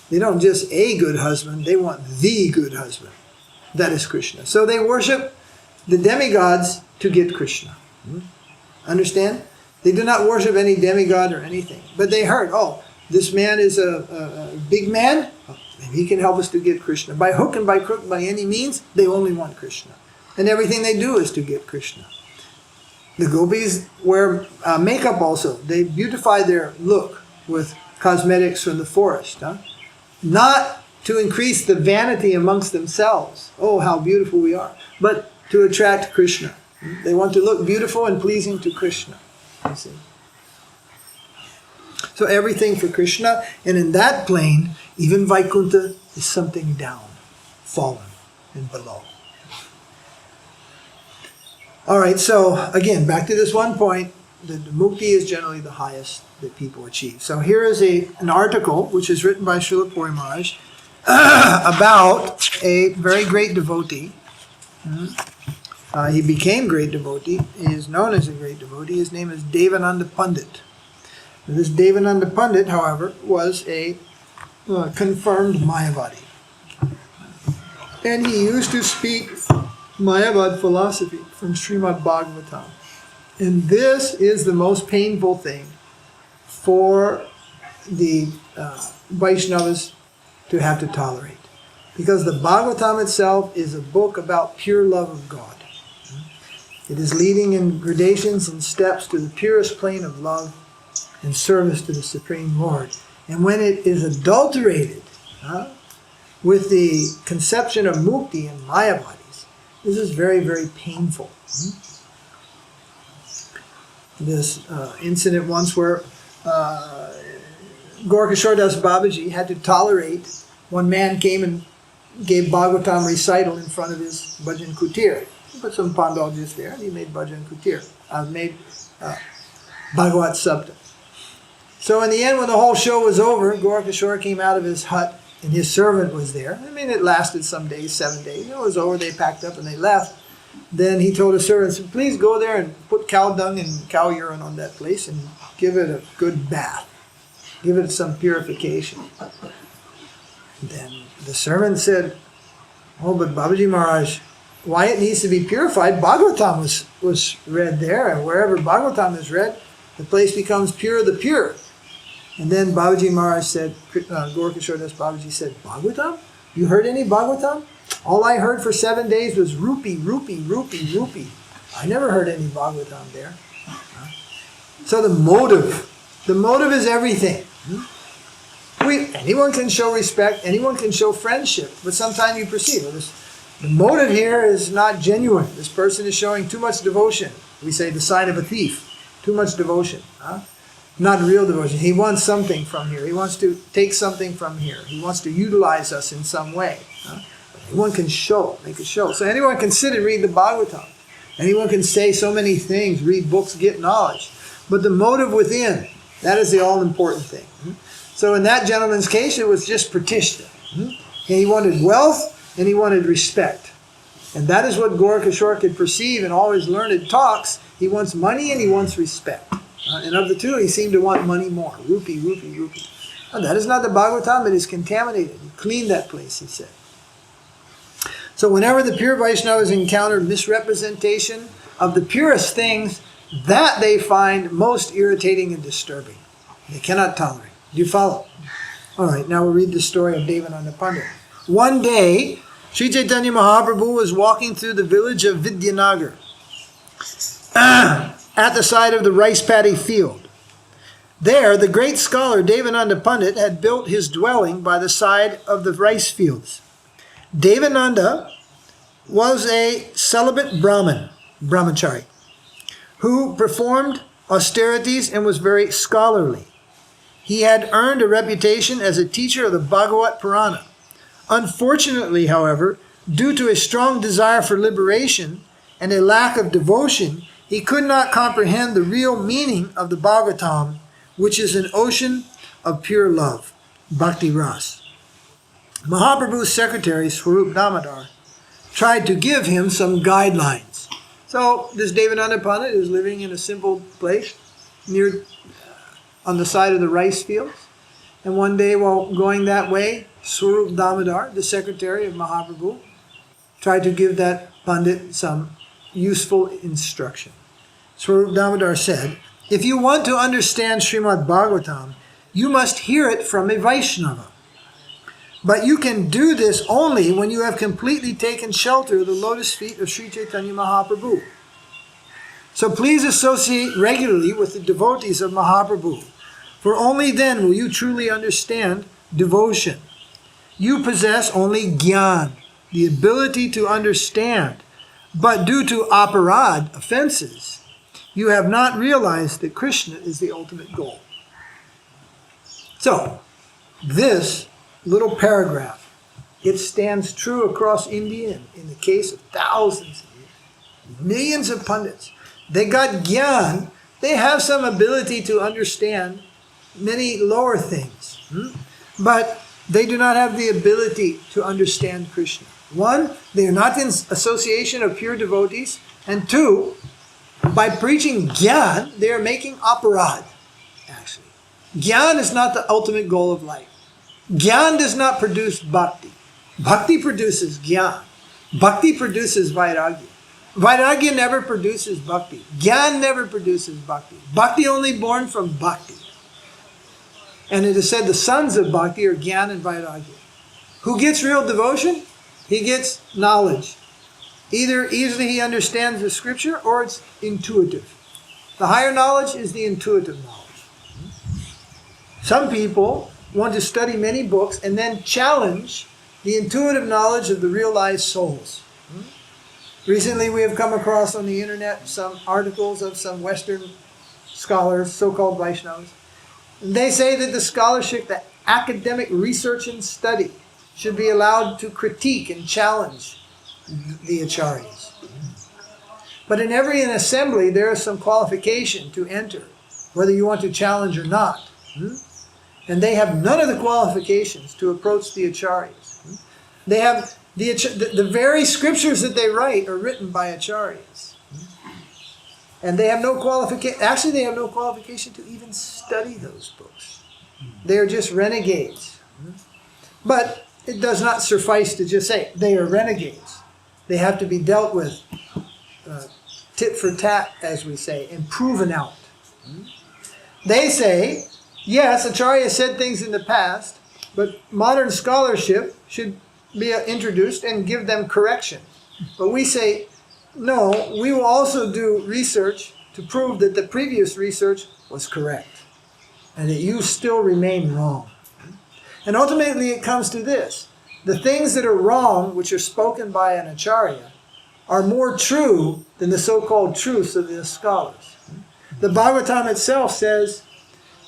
They don't just a good husband, they want the good husband. That is Krishna. So they worship the demigods to get Krishna. Understand? They do not worship any demigod or anything. But they heard, oh, this man is a big man, and he can help us to get Krishna. By hook and by crook, by any means, they only want Krishna. And everything they do is to get Krishna. The gopis wear makeup also. They beautify their look with cosmetics from the forest. Not to increase the vanity amongst themselves. Oh, how beautiful we are. But to attract Krishna. They want to look beautiful and pleasing to Krishna. You see. So everything for Krishna, and in that plane, even Vaikuntha is something down, fallen, and below. All right, so again, back to this one point, the mukti is generally the highest that people achieve. So here is an article which is written by Srila Puri Maharaj about a very great devotee. He became great devotee. He is known as a great devotee. His name is Devananda Pandit. This Devananda Pandit, however, was a confirmed Mayavadi. And he used to speak Mayavad philosophy from Srimad Bhagavatam. And this is the most painful thing for the Vaishnavas to have to tolerate. Because the Bhagavatam itself is a book about pure love of God. It is leading in gradations and steps to the purest plane of love and service to the Supreme Lord. And when it is adulterated with the conception of mukti and mayavadis, this is very, very painful. This incident once where Haridas Babaji had to tolerate one man came and gave Bhagavatam recital in front of his bhajan kutir. He put some pandaljas there and he made bhajan kutir, made Bhagavat Sabda. So in the end, when the whole show was over, Gorkashore came out of his hut and his servant was there. I mean, it lasted some days, 7 days. It was over, they packed up and they left. Then he told his servant, please go there and put cow dung and cow urine on that place and give it a good bath. Give it some purification. Then the servant said, oh, but Babaji Maharaj, why it needs to be purified? Bhagavatam was read there, and wherever Bhagavatam is read, the place becomes pure the pure. And then Babaji Maharaj said, Gorkashore Babaji said, Bhagavatam? You heard any Bhagavatam? All I heard for 7 days was rupee, rupee, rupee, rupee. I never heard any Bhagavatam there. So the motive is everything. Anyone can show respect, anyone can show friendship, but sometimes you perceive, The motive here is not genuine. This person is showing too much devotion. We say the sign of a thief. Too much devotion. Not real devotion. He wants something from here. He wants to take something from here. He wants to utilize us in some way. Anyone can make a show. So anyone can sit and read the Bhagavatam. Anyone can say so many things, read books, get knowledge. But the motive within, that is the all-important thing. So in that gentleman's case, it was just pratishta. He wanted wealth and he wanted respect. And that is what Gorakashore could perceive in all his learned talks. He wants money and he wants respect. And of the two, he seemed to want money more. Rupee, rupee, rupee. And that is not the Bhagavatam. It is contaminated. Clean that place, he said. So whenever the pure Vaishnavas encounter misrepresentation of the purest things, that they find most irritating and disturbing. They cannot tolerate. Do you follow? All right, now we'll read the story of Devananda Pandit. One day, Sri Chaitanya Mahaprabhu was walking through the village of Vidyanagar at the side of the rice paddy field. There, the great scholar Devananda Pandit had built his dwelling by the side of the rice fields. Devananda was a celibate brahmachari, who performed austerities and was very scholarly. He had earned a reputation as a teacher of the Bhagavat Purana. Unfortunately, however, due to a strong desire for liberation and a lack of devotion, he could not comprehend the real meaning of the Bhagavatam, which is an ocean of pure love, bhakti ras. Mahaprabhu's secretary, Swarup Damodar, tried to give him some guidelines. So this Devananda Pandit is living in a simple place on the side of the rice fields. And one day while going that way, Swarup Damodar, the secretary of Mahaprabhu, tried to give that Pandit some useful instruction. Swarup Damodar said, if you want to understand Srimad Bhagavatam, you must hear it from a Vaishnava. But you can do this only when you have completely taken shelter of the lotus feet of Sri Chaitanya Mahaprabhu. So please associate regularly with the devotees of Mahaprabhu, for only then will you truly understand devotion. You possess only jnana, the ability to understand, but due to aparad, offenses, you have not realized that Krishna is the ultimate goal. So, this little paragraph, it stands true across India and in the case of thousands of years. Millions of pundits. They got jnana, they have some ability to understand many lower things. But they do not have the ability to understand Krishna. One, they are not in association of pure devotees. And two, by preaching jnana, they are making aparad, actually. Jnana is not the ultimate goal of life. Jnana does not produce bhakti. Bhakti produces jnana. Bhakti produces vairagya. Vairagya never produces bhakti. Jnana never produces bhakti. Bhakti only born from bhakti. And it is said the sons of bhakti are jnana and vairagya. Who gets real devotion? He gets knowledge. Either easily he understands the scripture or it's intuitive. The higher knowledge is the intuitive knowledge. Some people want to study many books and then challenge the intuitive knowledge of the realized souls. Recently we have come across on the internet some articles of some Western scholars, so-called Vaishnavas. And they say that the scholarship, the academic research and study, should be allowed to critique and challenge the acharyas. But in every assembly there is some qualification to enter, whether you want to challenge or not. And they have none of the qualifications to approach the acharyas. They have the very scriptures that they write are written by acharyas. And they have no qualification. Actually, they have no qualification to even study those books. They are just renegades. But it does not suffice to just say they are renegades. They have to be dealt with tit for tat, as we say, and proven out. They say, yes, Acharya said things in the past, but modern scholarship should be introduced and give them correction. But we say, no, we will also do research to prove that the previous research was correct and that you still remain wrong. And ultimately it comes to this. the things that are wrong, which are spoken by an acharya, are more true than the so-called truths of the scholars. The Bhagavatam itself says,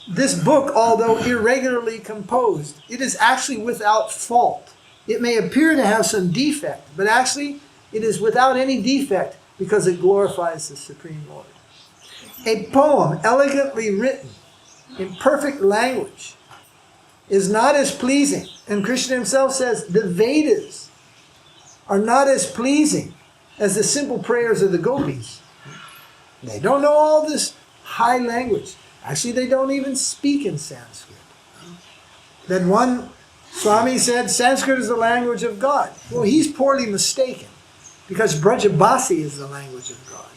this book, although irregularly composed, it is actually without fault. It may appear to have some defect, but actually it is without any defect because it glorifies the Supreme Lord. A poem elegantly written in perfect language is not as pleasing. And Krishna himself says the Vedas are not as pleasing as the simple prayers of the gopis. They don't know all this high language. Actually, they don't even speak in Sanskrit. Then one Swami said Sanskrit is the language of God. Well, he's poorly mistaken, because Brajabasi is the language of God.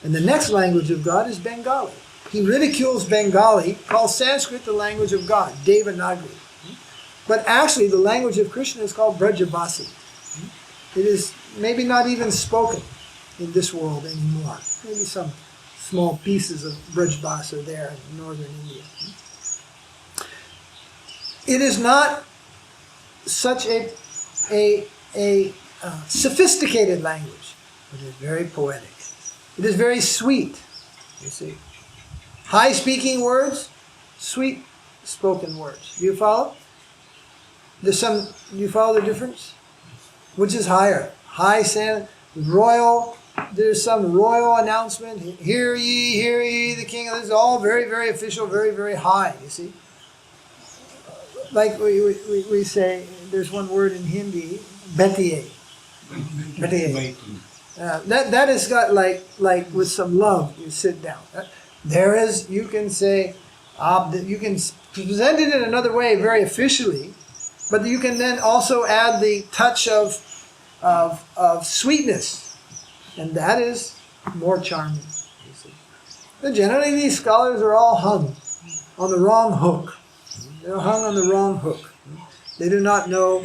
And the next language of God is Bengali. He ridicules Bengali, calls Sanskrit the language of God, Devanagari. But actually, the language of Krishna is called Brajabasi. It is maybe not even spoken in this world anymore. Maybe some small pieces of Brajbasa there in northern India. It is not such a sophisticated language, but it is very poetic. It is very sweet, you see. High speaking words, sweet spoken words. Do you follow? Do you follow the difference? Which is higher? High sound, royal. There's some royal announcement. Hear ye, the king. This is all very, very official, very, very high, you see. Like we say, there's one word in Hindi, betiye. Betiye. That has got like with some love, you sit down. There is, you can say, you can present it in another way very officially, but you can then also add the touch of sweetness. And that is more charming, you see. But generally, these scholars are all hung on the wrong hook. They're hung on the wrong hook. They do not know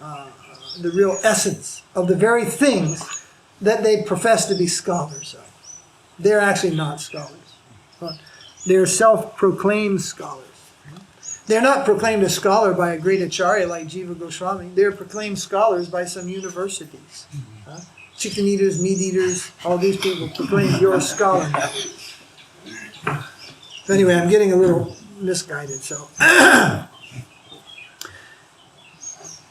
the real essence of the very things that they profess to be scholars of. They're actually not scholars. They're self-proclaimed scholars. They're not proclaimed a scholar by a great acharya like Jiva Goswami. They're proclaimed scholars by some universities. Chicken eaters, meat eaters, all these people proclaim you're a scholar now. So anyway, I'm getting a little misguided. So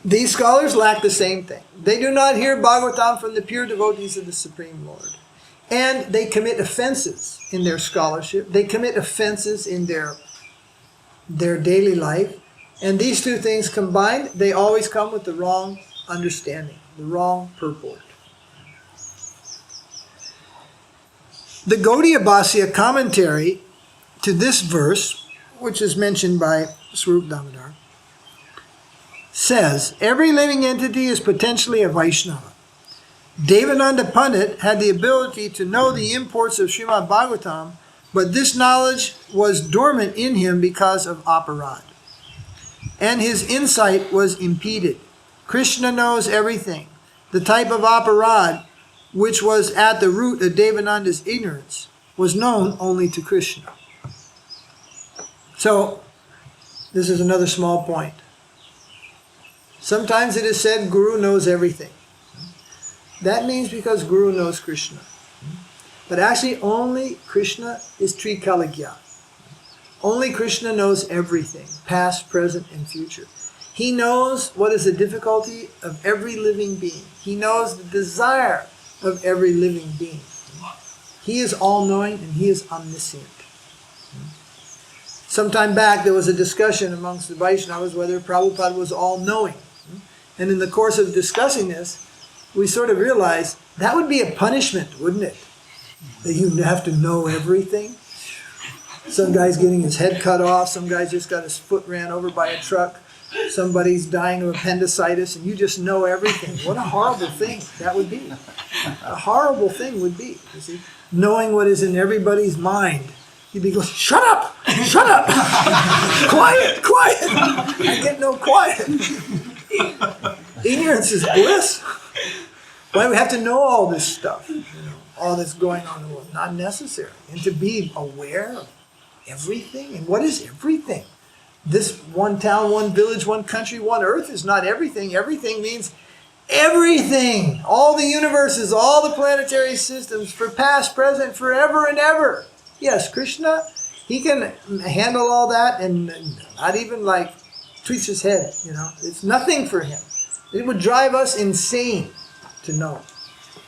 these scholars lack the same thing. They do not hear Bhagavatam from the pure devotees of the Supreme Lord. And they commit offenses in their scholarship. They commit offenses in their daily life. And these two things combined, they always come with the wrong understanding, the wrong purport. The Gaudiya Bhasya commentary to this verse, which is mentioned by Swarup Damodar, says, every living entity is potentially a Vaishnava. Devananda Pandit had the ability to know the imports of Srimad Bhagavatam, but this knowledge was dormant in him because of aparad. And his insight was impeded. Krishna knows everything. The type of aparad which was at the root of Devananda's ignorance was known only to Krishna. So, this is another small point. Sometimes it is said Guru knows everything. That means because Guru knows Krishna. But actually only Krishna is Trikaligya. Only Krishna knows everything, past, present, and future. He knows what is the difficulty of every living being. He knows the desire of every living being. He is all-knowing and he is omniscient. Sometime back there was a discussion amongst the Vaishnavas whether Prabhupada was all-knowing. And in the course of discussing this, we sort of realized that would be a punishment, wouldn't it? That you have to know everything. Some guy's getting his head cut off, some guy's just got his foot ran over by a truck, somebody's dying of appendicitis, and you just know everything. What a horrible thing that would be. A horrible thing would be, you see, knowing what is in everybody's mind. You'd be going, shut up, quiet, I get no quiet. Ignorance is bliss. Why do we have to know all this stuff? All that's going on in the world. Not necessary. And to be aware of everything. And what is everything? this one town, one village, one country, one earth is not everything. Everything means everything. All the universes, all the planetary systems for past, present, forever and ever. Yes, Krishna, he can handle all that and not even like tweaks his head, you know. It's nothing for him. It would drive us insane to know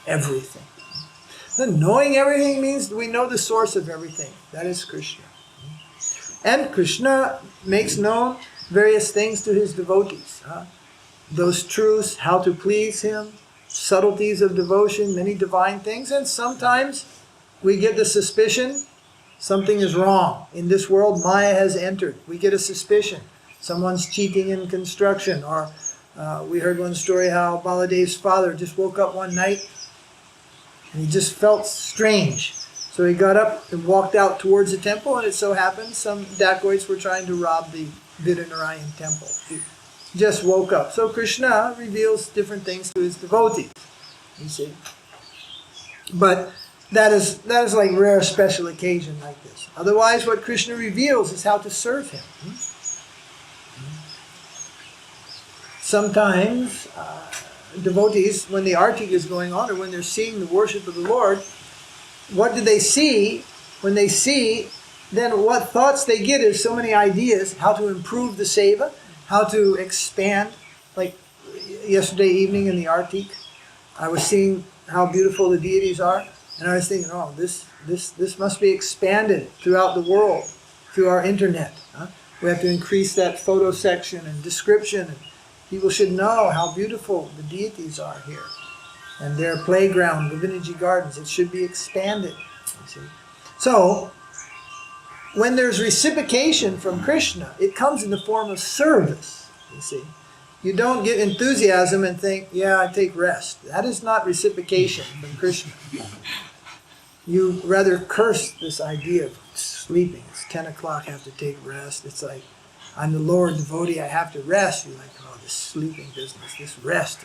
everything. Then knowing everything means we know the source of everything. That is Krishna. And Krishna makes known various things to his devotees. Those truths, how to please him, subtleties of devotion, many divine things. And sometimes we get the suspicion something is wrong. In this world, Maya has entered. We get a suspicion. Someone's cheating in construction. Or we heard one story how Baladev's father just woke up one night and he just felt strange. So he got up and walked out towards the temple, and it so happened some dacoits were trying to rob the Vidyanarayan temple. He just woke up. So Krishna reveals different things to his devotees, you see. But that is like rare special occasion like this. Otherwise, what Krishna reveals is how to serve him. Sometimes devotees, when the arti is going on or when they're seeing the worship of the Lord, what do they see? When they see, then what thoughts they get is so many ideas, how to improve the seva, how to expand. Like yesterday evening in the Artik, I was seeing how beautiful the deities are, and I was thinking, oh, this must be expanded throughout the world, through our internet. We have to increase that photo section and description, and people should know how beautiful the deities are here. And their playground, Govindaji Gardens, it should be expanded. You see. So, when there's reciprocation from Krishna, it comes in the form of service, you see. You don't get enthusiasm and think, yeah, I take rest. That is not reciprocation from Krishna. You rather curse this idea of sleeping. It's 10 o'clock, I have to take rest. It's like, I'm the Lord devotee, I have to rest. You're like, oh, this sleeping business, this rest.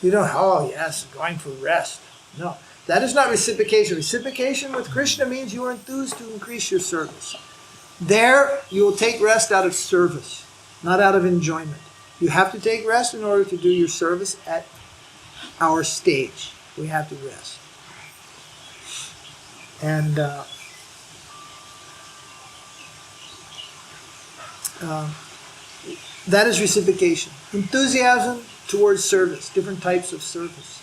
You don't, oh yes, going for rest. No, that is not reciprocation. Reciprocation with Krishna means you are enthused to increase your service. There, you will take rest out of service, not out of enjoyment. You have to take rest in order to do your service at our stage. We have to rest. And that is reciprocation. Enthusiasm towards service, different types of service.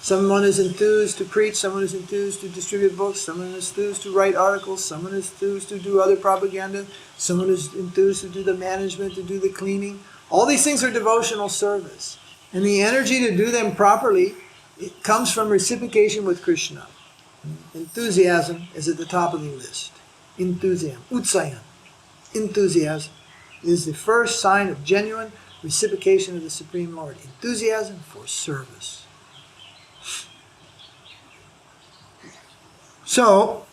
Someone is enthused to preach, someone is enthused to distribute books, someone is enthused to write articles, someone is enthused to do other propaganda, someone is enthused to do the management, to do the cleaning. All these things are devotional service. And the energy to do them properly, it comes from reciprocation with Krishna. Enthusiasm is at the top of the list. Enthusiasm, utsayan. Enthusiasm is the first sign of genuine reciprocation of the Supreme Lord. Enthusiasm for service. So,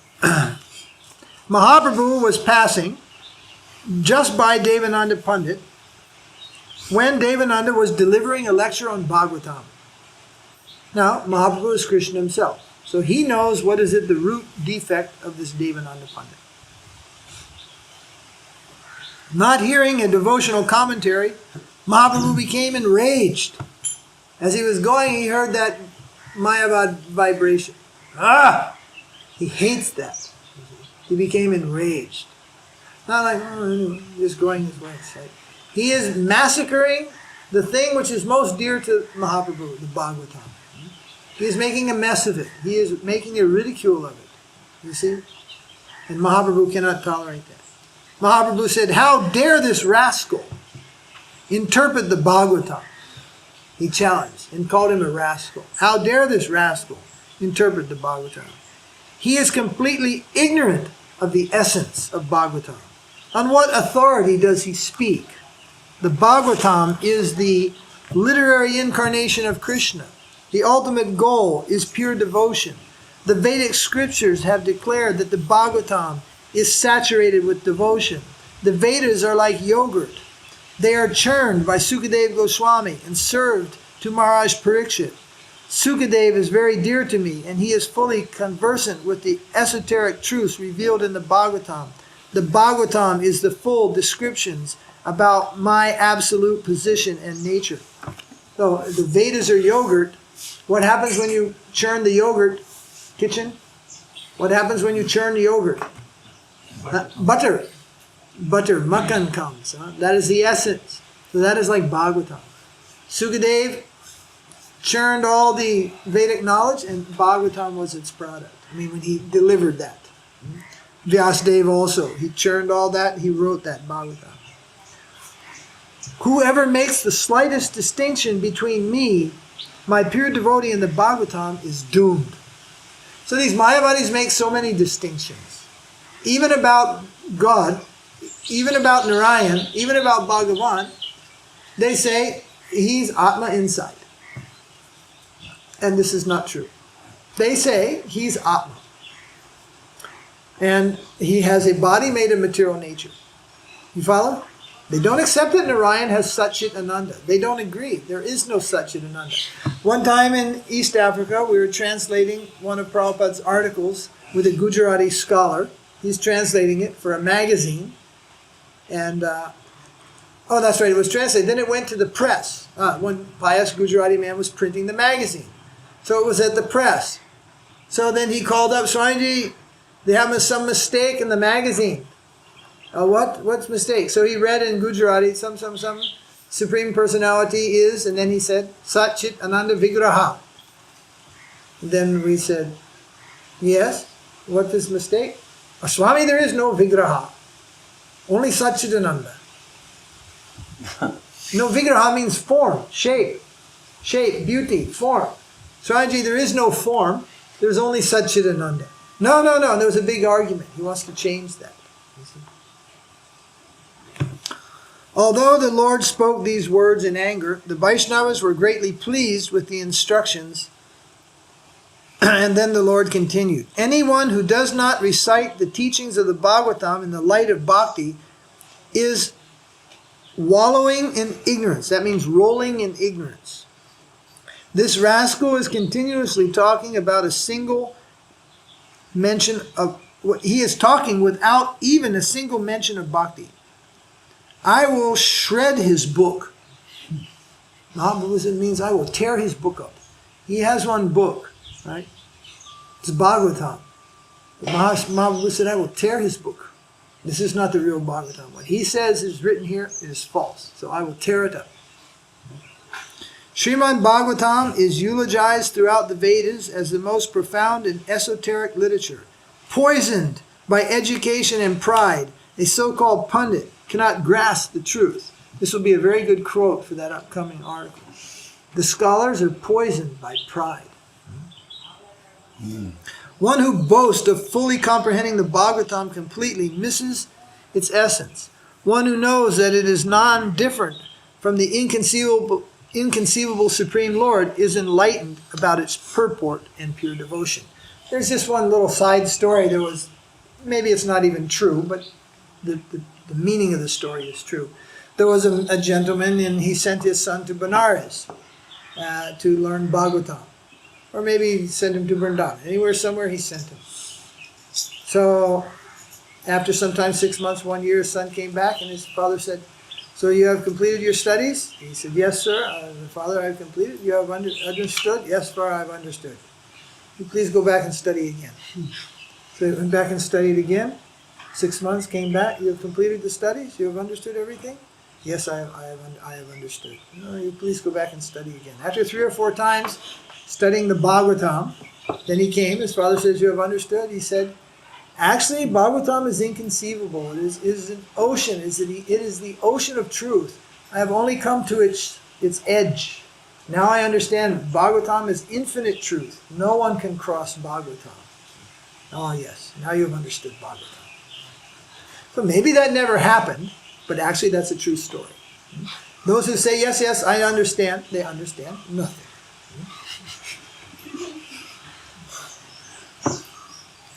Mahaprabhu was passing just by Devananda Pandit when Devananda was delivering a lecture on Bhagavatam. Now, Mahaprabhu is Krishna himself. So he knows what is the root defect of this Devananda Pandit. Not hearing a devotional commentary, Mahaprabhu became enraged. As he was going, he heard that Mayavad vibration. He hates that. He became enraged. Not like, just going his way. He is massacring the thing which is most dear to Mahaprabhu, the Bhagavatam. He is making a mess of it. He is making a ridicule of it. You see? And Mahaprabhu cannot tolerate that. Mahaprabhu said, how dare this rascal interpret the Bhagavatam? He challenged and called him a rascal. How dare this rascal interpret the Bhagavatam? He is completely ignorant of the essence of Bhagavatam. On what authority does he speak? The Bhagavatam is the literary incarnation of Krishna. The ultimate goal is pure devotion. The Vedic scriptures have declared that the Bhagavatam is saturated with devotion. The Vedas are like yogurt. They are churned by Sukadeva Goswami and served to Maharaj Parikshit. Sukadeva is very dear to me, and he is fully conversant with the esoteric truths revealed in the Bhagavatam. The Bhagavatam is the full descriptions about my absolute position and nature. So the Vedas are yogurt. What happens when you churn the yogurt? Kitchen? What happens when you churn the yogurt? Butter. Butter, makhan comes. That is the essence. So that is like Bhagavatam. Sukadev churned all the Vedic knowledge, and Bhagavatam was its product. I mean, when he delivered that. Vyasadeva also, he churned all that, he wrote that Bhagavatam. Whoever makes the slightest distinction between me, my pure devotee, and the Bhagavatam is doomed. So these Mayavadis make so many distinctions. Even about God, even about Narayan, even about Bhagavan, they say he's Atma inside. And this is not true. They say he's Atma. And he has a body made of material nature. You follow? They don't accept that Narayan has Satchit Ananda. They don't agree. There is no Satchit Ananda. One time in East Africa, we were translating one of Prabhupada's articles with a Gujarati scholar. He's translating it for a magazine. And, oh, that's right, it was translated. Then it went to the press. One pious Gujarati man was printing the magazine. So it was at the press. So then he called up, Swamiji, they have some mistake in the magazine. What's mistake? So he read in Gujarati, some Supreme Personality is, and then he said, Satchit Ananda Vigraha. Then we said, yes, what is mistake? Swami, there is no Vigraha. Only Satchit Ananda. No, Vigraha means form, shape, beauty, form. Swamiji, there is no form. There's only Satchit Ananda. No. There was a big argument. He wants to change that. Although the Lord spoke these words in anger, the Vaishnavas were greatly pleased with the instructions. And then the Lord continued, anyone who does not recite the teachings of the Bhagavatam in the light of bhakti is wallowing in ignorance. That means rolling in ignorance. This rascal is continuously talking about a single mention of, he is talking without even a single mention of bhakti. I will shred his book. Mahabharata means I will tear his book up. He has one book, right? It's Bhagavatam. Mahabharata said, I will tear his book. This is not the real Bhagavatam. What he says is written here is false. So I will tear it up. Srimad Bhagavatam is eulogized throughout the Vedas as the most profound and esoteric literature. Poisoned by education and pride, a so-called pundit cannot grasp the truth. This will be a very good quote for that upcoming article. The scholars are poisoned by pride. One who boasts of fully comprehending the Bhagavatam completely misses its essence. One who knows that it is non-different from the inconceivable Supreme Lord is enlightened about its purport and pure devotion. There's just one little side story. There was, maybe it's not even true, but the meaning of the story is true. There was a gentleman, and he sent his son to Benares to learn Bhagavatam. Or maybe he sent him to Vrindavan. Anywhere, somewhere, he sent him. So, after sometime 6 months, 1 year, his son came back, and his father said, so you have completed your studies? He said, yes, sir. Father, I have completed. You have understood? Yes, sir, I have understood. You please go back and study again. So he went back and studied again. 6 months, came back. You have completed the studies? You have understood everything? Yes, I have understood. No, you please go back and study again. After 3 or 4 times studying the Bhagavatam, then he came. His father says, you have understood? He said, actually, Bhagavatam is inconceivable. It is an ocean. It is the ocean of truth. I have only come to its edge. Now I understand Bhagavatam is infinite truth. No one can cross Bhagavatam. Oh yes, now you have understood Bhagavatam. So maybe that never happened, but actually that's a true story. Those who say, yes, I understand, they understand nothing.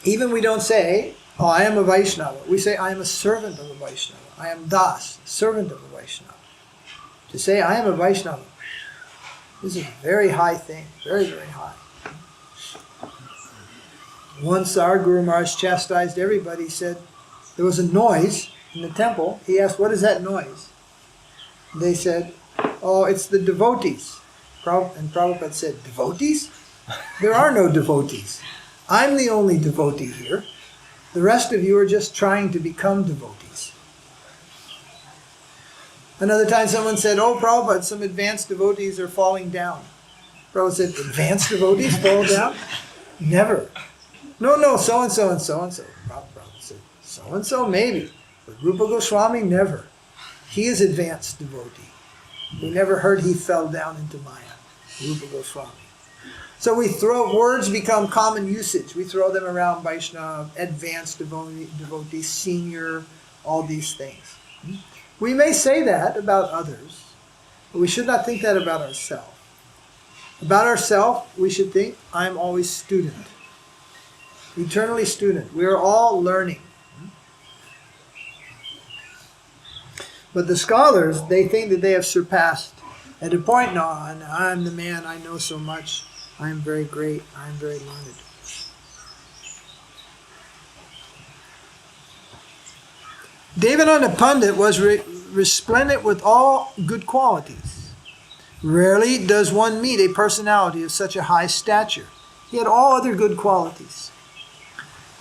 Even we don't say, oh, I am a Vaishnava. We say, I am a servant of a Vaishnava. I am Das, servant of a Vaishnava. To say, I am a Vaishnava, this is a very high thing. Very, very high. Once our Guru Maharaj chastised everybody, said, there was a noise in the temple. He asked, what is that noise? They said, oh, it's the devotees. And Prabhupada said, devotees? There are no devotees. I'm the only devotee here. The rest of you are just trying to become devotees. Another time someone said, oh, Prabhupada, some advanced devotees are falling down. Prabhupada said, advanced devotees fall down? Never. No, so-and-so and so-and-so. Prabhupada said, so-and-so maybe. But Rupa Goswami, never. He is advanced devotee. We never heard he fell down into Maya. Rupa Goswami. So words become common usage. We throw them around, Vaishnava, advanced devotee, senior, all these things. We may say that about others, but we should not think that about ourselves. About ourselves, we should think, I'm always student. Eternally student. We are all learning. But the scholars, they think that they have surpassed. At a point, no, I'm the man, I know so much. I am very great. I am very learned. Devananda Pandit was resplendent with all good qualities. Rarely does one meet a personality of such a high stature. He had all other good qualities.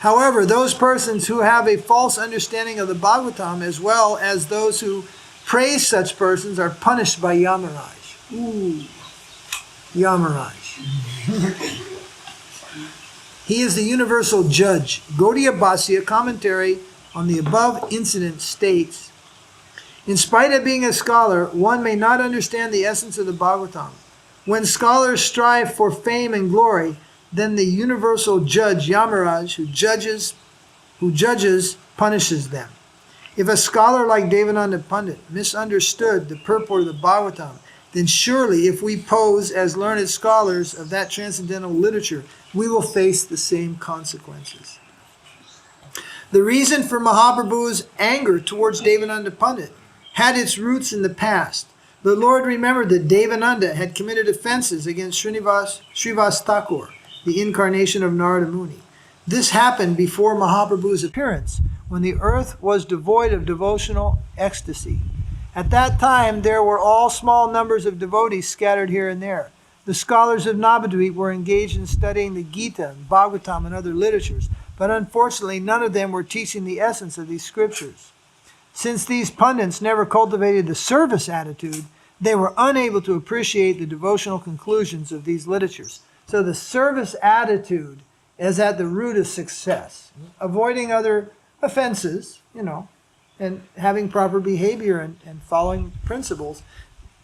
However, those persons who have a false understanding of the Bhagavatam, as well as those who praise such persons, are punished by Yamaraj. Ooh, Yamaraj. He is the universal judge. Gaudiya Bhasya commentary on the above incident states, in spite of being a scholar, one may not understand the essence of the Bhagavatam. When scholars strive for fame and glory, then the universal judge, Yamaraj, who judges, punishes them. If a scholar like Devananda Pandit misunderstood the purport of the Bhagavatam, then surely if we pose as learned scholars of that transcendental literature, we will face the same consequences. The reason for Mahaprabhu's anger towards Devananda Pandit had its roots in the past. The Lord remembered that Devananda had committed offenses against Srivas Thakur, the incarnation of Narada Muni. This happened before Mahaprabhu's appearance, when the earth was devoid of devotional ecstasy. At that time, there were all small numbers of devotees scattered here and there. The scholars of Navadvip were engaged in studying the Gita, Bhagavatam, and other literatures, but unfortunately none of them were teaching the essence of these scriptures. Since these pundits never cultivated the service attitude, they were unable to appreciate the devotional conclusions of these literatures. So the service attitude is at the root of success. Avoiding other offenses, and having proper behavior and following principles,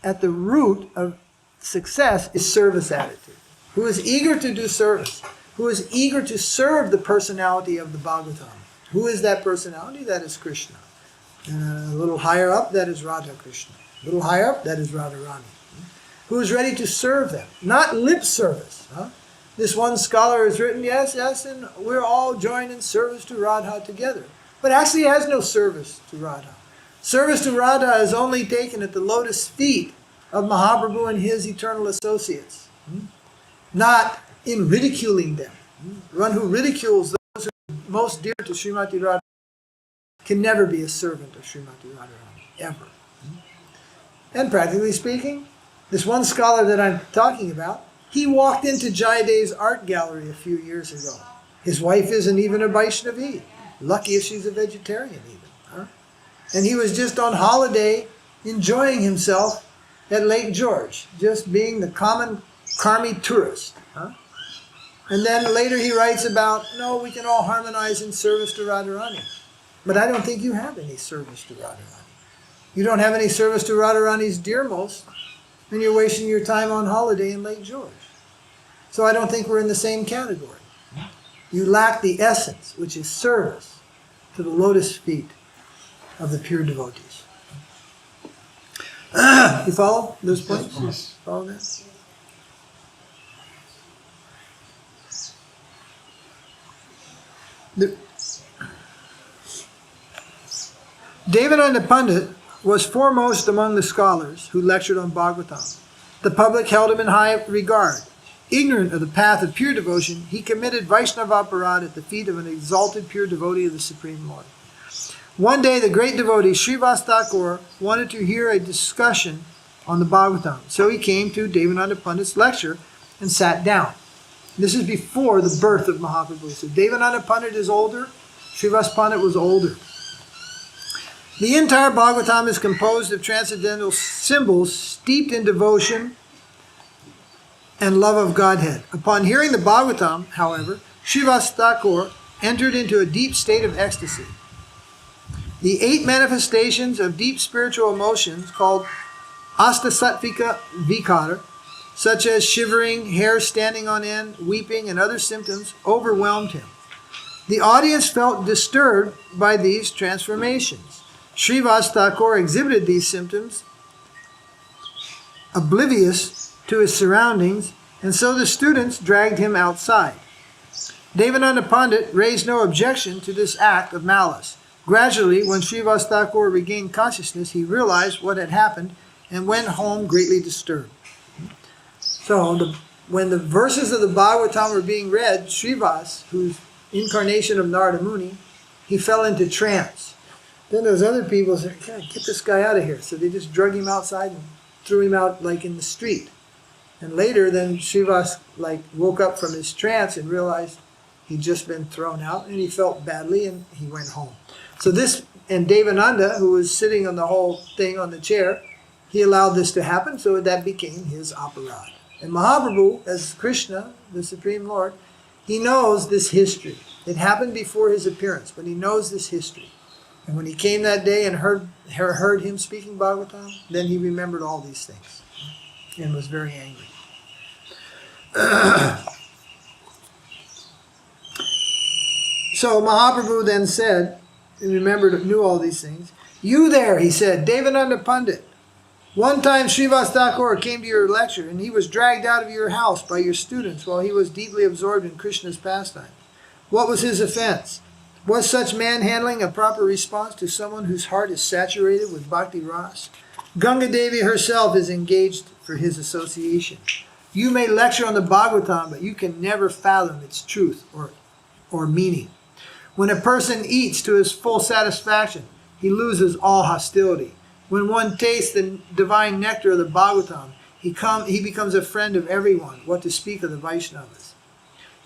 at the root of success is service attitude. Who is eager to do service? Who is eager to serve the personality of the Bhagavatam? Who is that personality? That is Krishna. And a little higher up, that is Radha Krishna. A little higher up, that is Radharani. Who is ready to serve them? Not lip service. This one scholar has written, yes, and we're all joined in service to Radha together. But actually has no service to Radha. Service to Radha is only taken at the lotus feet of Mahaprabhu and his eternal associates. Not in ridiculing them. One who ridicules those who are most dear to Srimati Radha can never be a servant of Srimati Radharani, ever. And practically speaking, this one scholar that I'm talking about, he walked into Jayadev's art gallery a few years ago. His wife isn't even a Vaishnavi. Lucky if she's a vegetarian even. And he was just on holiday enjoying himself at Lake George, just being the common karmi tourist. And then later he writes about, no, we can all harmonize in service to Radharani. But I don't think you have any service to Radharani. You don't have any service to Radharani's dearmost, and you're wasting your time on holiday in Lake George. So I don't think we're in the same category. You lack the essence, which is service to the lotus feet of the pure devotees. You follow those points? Yes. Follow that? Devananda Pandit was foremost among the scholars who lectured on Bhagavatam. The public held him in high regard. Ignorant of the path of pure devotion, he committed Vaishnava aparad at the feet of an exalted pure devotee of the Supreme Lord. One day, the great devotee Srivas Thakur wanted to hear a discussion on the Bhagavatam. So he came to Devananda Pandit's lecture and sat down. This is before the birth of Mahaprabhu. So Devananda Pandit is older, Srivas Pandit was older. The entire Bhagavatam is composed of transcendental symbols steeped in devotion and love of Godhead. Upon hearing the Bhagavatam, however, Srivas Thakur entered into a deep state of ecstasy. The 8 manifestations of deep spiritual emotions called Astasatvika Vikara, such as shivering, hair standing on end, weeping, and other symptoms, overwhelmed him. The audience felt disturbed by these transformations. Srivas Thakur exhibited these symptoms, oblivious to his surroundings, and so the students dragged him outside. Devananda Pandit raised no objection to this act of malice. Gradually, when Srivas Thakur regained consciousness, he realized what had happened and went home greatly disturbed. So, when the verses of the Bhagavatam were being read, Srivas, who's incarnation of Narada Muni, he fell into trance. Then those other people said, get this guy out of here. So they just drug him outside and threw him out like in the street. And later, then Srivas woke up from his trance and realized he'd just been thrown out, and he felt badly, and he went home. So this, and Devananda, who was sitting on the whole thing on the chair, he allowed this to happen, so that became his aparad. And Mahaprabhu, as Krishna, the Supreme Lord, he knows this history. It happened before his appearance, but he knows this history. And when he came that day and heard him speaking Bhagavatam, then he remembered all these things and was very angry. So Mahaprabhu then said, and remembered, knew all these things, "You there," he said, "Devananda Pandit. One time Srivas Thakur came to your lecture, and he was dragged out of your house by your students while he was deeply absorbed in Krishna's pastime. What was his offense? Was such manhandling a proper response to someone whose heart is saturated with bhakti ras? Ganga Devi herself is engaged for his association. You may lecture on the Bhagavatam, but you can never fathom its truth or meaning. When a person eats to his full satisfaction, he loses all hostility. When one tastes the divine nectar of the Bhagavatam, he becomes a friend of everyone, what to speak of the Vaishnavas.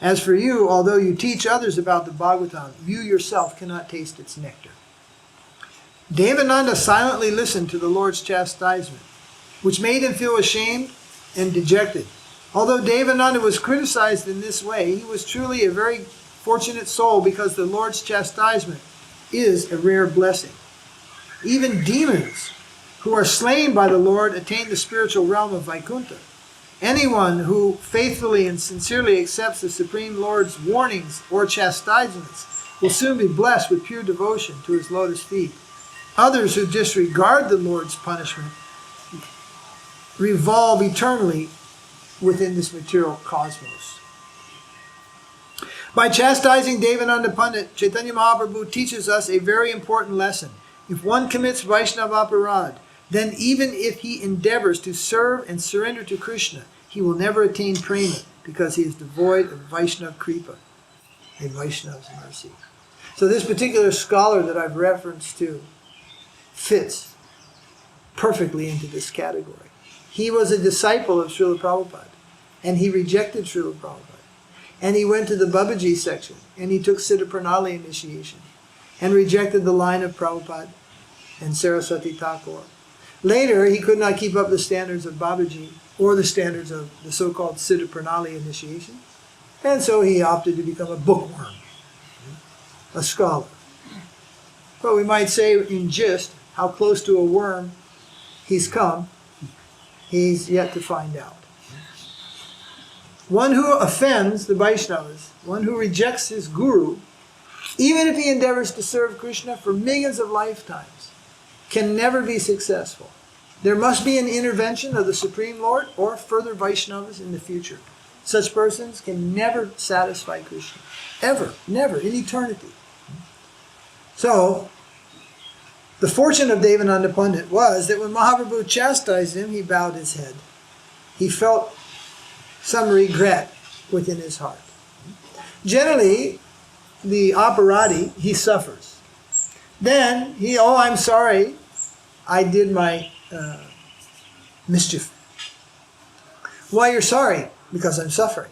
As for you, although you teach others about the Bhagavatam, you yourself cannot taste its nectar." Devananda silently listened to the Lord's chastisement, which made him feel ashamed and dejected. Although Devananda was criticized in this way, he was truly a very fortunate soul, because the Lord's chastisement is a rare blessing. Even demons who are slain by the Lord attain the spiritual realm of Vaikuntha. Anyone who faithfully and sincerely accepts the Supreme Lord's warnings or chastisements will soon be blessed with pure devotion to his lotus feet. Others who disregard the Lord's punishment revolve eternally within this material cosmos. By chastising Devananda Pandit, Chaitanya Mahaprabhu teaches us a very important lesson. If one commits Vaishnava aparad, then even if he endeavors to serve and surrender to Krishna, he will never attain prema, because he is devoid of Vaishnava kripa, a Vaishnava's mercy. So this particular scholar that I've referenced to fits perfectly into this category. He was a disciple of Srila Prabhupada, and he rejected Srila Prabhupada. And he went to the Babaji section, and he took Siddha Pranali initiation, and rejected the line of Prabhupada and Saraswati Thakur. Later, he could not keep up the standards of Babaji, or the standards of the so-called Siddha Pranali initiation, and so he opted to become a bookworm, a scholar. But we might say in gist, how close to a worm he's come, he's yet to find out. One who offends the Vaishnavas, one who rejects his guru, even if he endeavors to serve Krishna for millions of lifetimes, can never be successful. There must be an intervention of the Supreme Lord or further Vaishnavas in the future. Such persons can never satisfy Krishna. Ever. Never. In eternity. So, the fortune of Devananda Pandit was that when Mahaprabhu chastised him, he bowed his head. He felt some regret within his heart. Generally, the operati, he suffers. Then I'm sorry, I did my mischief. Why you're sorry? Because I'm suffering.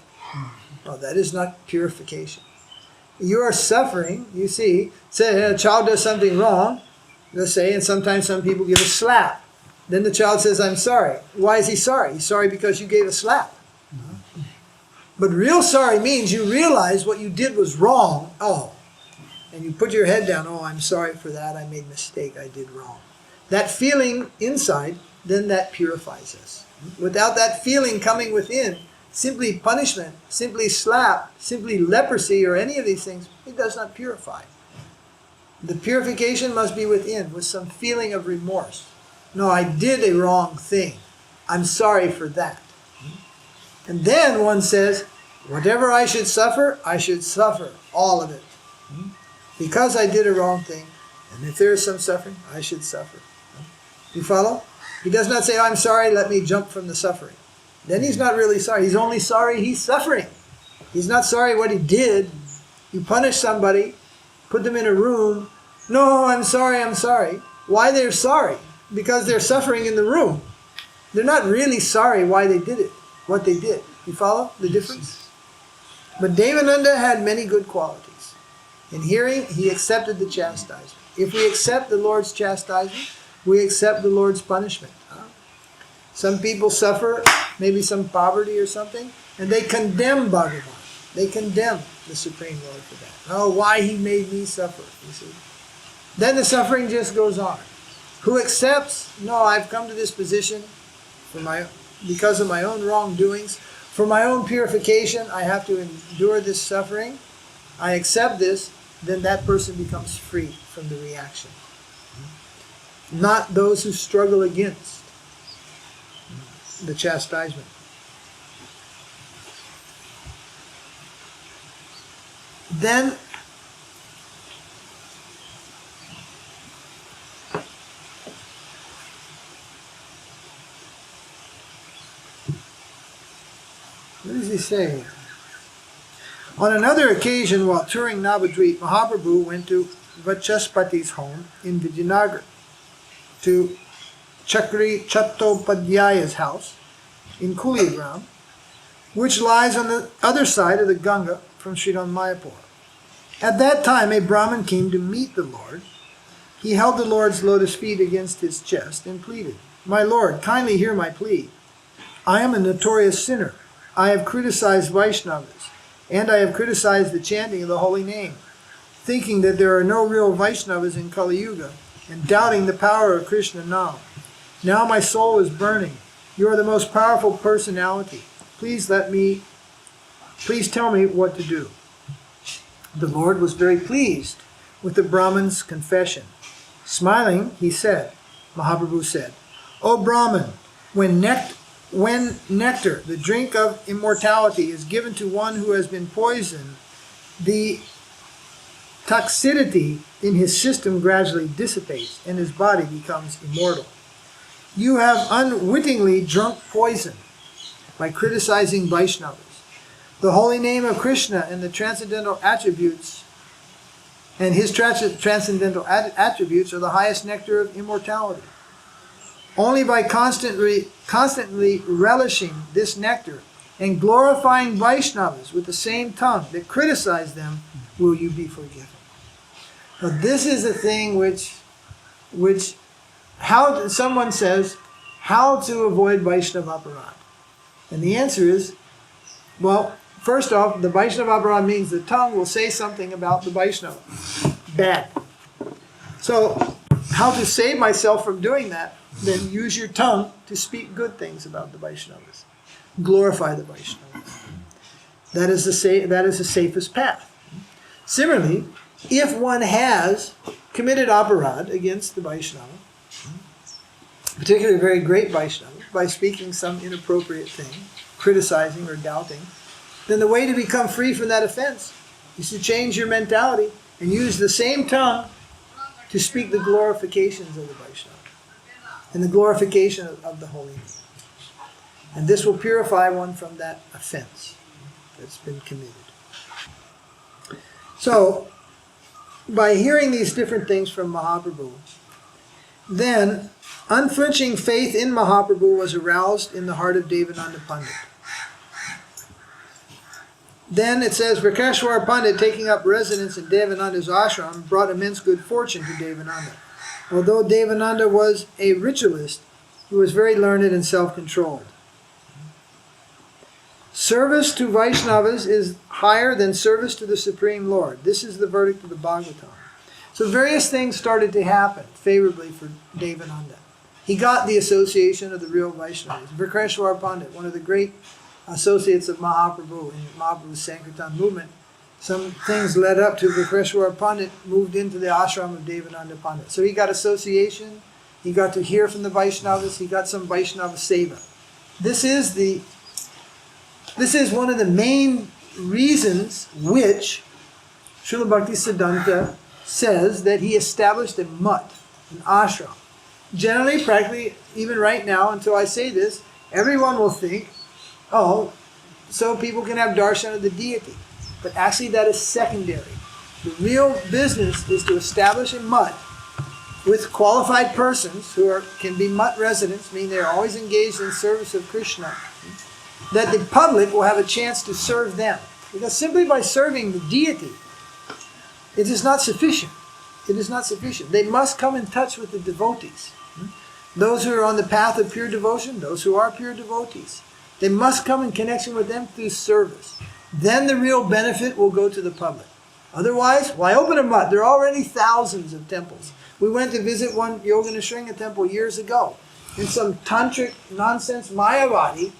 Oh, that is not purification. You are suffering, you see. Say a child does something wrong, let's say, and sometimes some people give a slap. Then the child says, I'm sorry. Why is he sorry? He's sorry because you gave a slap. But real sorry means you realize what you did was wrong. Oh, and you put your head down. Oh, I'm sorry for that. I made a mistake. I did wrong. That feeling inside, then that purifies us. Without that feeling coming within, simply punishment, simply slap, simply leprosy, or any of these things, it does not purify. The purification must be within, with some feeling of remorse. No, I did a wrong thing. I'm sorry for that. And then one says, whatever I should suffer, all of it. Because I did a wrong thing, and if there is some suffering, I should suffer. You follow? He does not say, I'm sorry, let me jump from the suffering. Then he's not really sorry. He's only sorry he's suffering. He's not sorry what he did. You punish somebody, put them in a room. No, I'm sorry. Why they're sorry? Because they're suffering in the room. They're not really sorry why they did it, what they did. You follow the difference? But Devananda had many good qualities. In hearing, he accepted the chastisement. If we accept the Lord's chastisement, we accept the Lord's punishment. Some people suffer, maybe some poverty or something, and they condemn Bhagavan. They condemn the Supreme Lord for that. Oh, why he made me suffer, you see. Then the suffering just goes on. Who accepts, no, I've come to this position because of my own wrongdoings. For my own purification, I have to endure this suffering. I accept this, then that person becomes free from the reaction. Not those who struggle against the chastisement. Then what does he say? On another occasion, while touring Navadvip, Mahaprabhu went to Vachaspati's home in Vijayanagar, to Chakri Chattopadhyaya's house in Kuligram, which lies on the other side of the Ganga from Sridham Mayapur. At that time, a Brahmin came to meet the Lord. He held the Lord's lotus feet against his chest and pleaded, "My Lord, kindly hear my plea. I am a notorious sinner. I have criticized Vaishnavas, and I have criticized the chanting of the holy name, thinking that there are no real Vaishnavas in Kali Yuga, and doubting the power of Krishna now. Now my soul is burning. You are the most powerful personality. Please tell me what to do." The Lord was very pleased with the Brahmin's confession. Smiling, Mahaprabhu said, "O Brahmin, when nectar, the drink of immortality, is given to one who has been poisoned, the toxicity in his system gradually dissipates and his body becomes immortal. You have unwittingly drunk poison by criticizing Vaishnavas. The holy name of Krishna and the transcendental attributes, and his transcendental attributes are the highest nectar of immortality. Only by constantly relishing this nectar and glorifying Vaishnavas with the same tongue that criticize them will you be forgiven." Now this is a thing how someone says, how to avoid Vaishnava aparadh. And the answer is, well, first off, the Vaishnava aparadh means the tongue will say something about the Vaishnava. Bad. So, how to save myself from doing that? Then use your tongue to speak good things about the Vaishnavas. Glorify the Vaishnavas. That is the safest path. Similarly, if one has committed aparadh against the Vaishnava, particularly a very great Vaishnava, by speaking some inappropriate thing, criticizing or doubting, then the way to become free from that offense is to change your mentality and use the same tongue to speak the glorifications of the Vaishnava and the glorification of the holy name. And this will purify one from that offense that's been committed. So, by hearing these different things from Mahaprabhu, then unflinching faith in Mahaprabhu was aroused in the heart of Devananda Pandit. Then it says, Prakeshwar Pandit, taking up residence in Devananda's ashram, brought immense good fortune to Devananda. Although Devananda was a ritualist, he was very learned and self-controlled. Service to Vaishnavas is higher than service to the Supreme Lord. This is the verdict of the Bhagavatam. So various things started to happen favorably for Devananda. He got the association of the real Vaishnavas. Prakeshwar Pandit, one of the great associates of Mahaprabhu in Mahaprabhu's Sankirtan movement, some things led up to Prakeshwar Pandit moved into the ashram of Devananda Pandit. So he got association, he got to hear from the Vaishnavas, he got some Vaishnava seva. This is one of the main reasons which Srila Bhaktisiddhanta says that he established a mutt, an ashram. Generally, practically, even right now, until I say this, everyone will think, oh, so people can have darshan of the deity. But actually that is secondary. The real business is to establish a mutt with qualified persons who can be mutt residents, meaning they're always engaged in service of Krishna, that the public will have a chance to serve them. Because simply by serving the deity, it is not sufficient. It is not sufficient. They must come in touch with the devotees. Those who are on the path of pure devotion, those who are pure devotees. They must come in connection with them through service. Then the real benefit will go to the public. Otherwise, why open a mutt? There are already thousands of temples. We went to visit one Yoganeshringa temple years ago. In some tantric nonsense Mayavadi,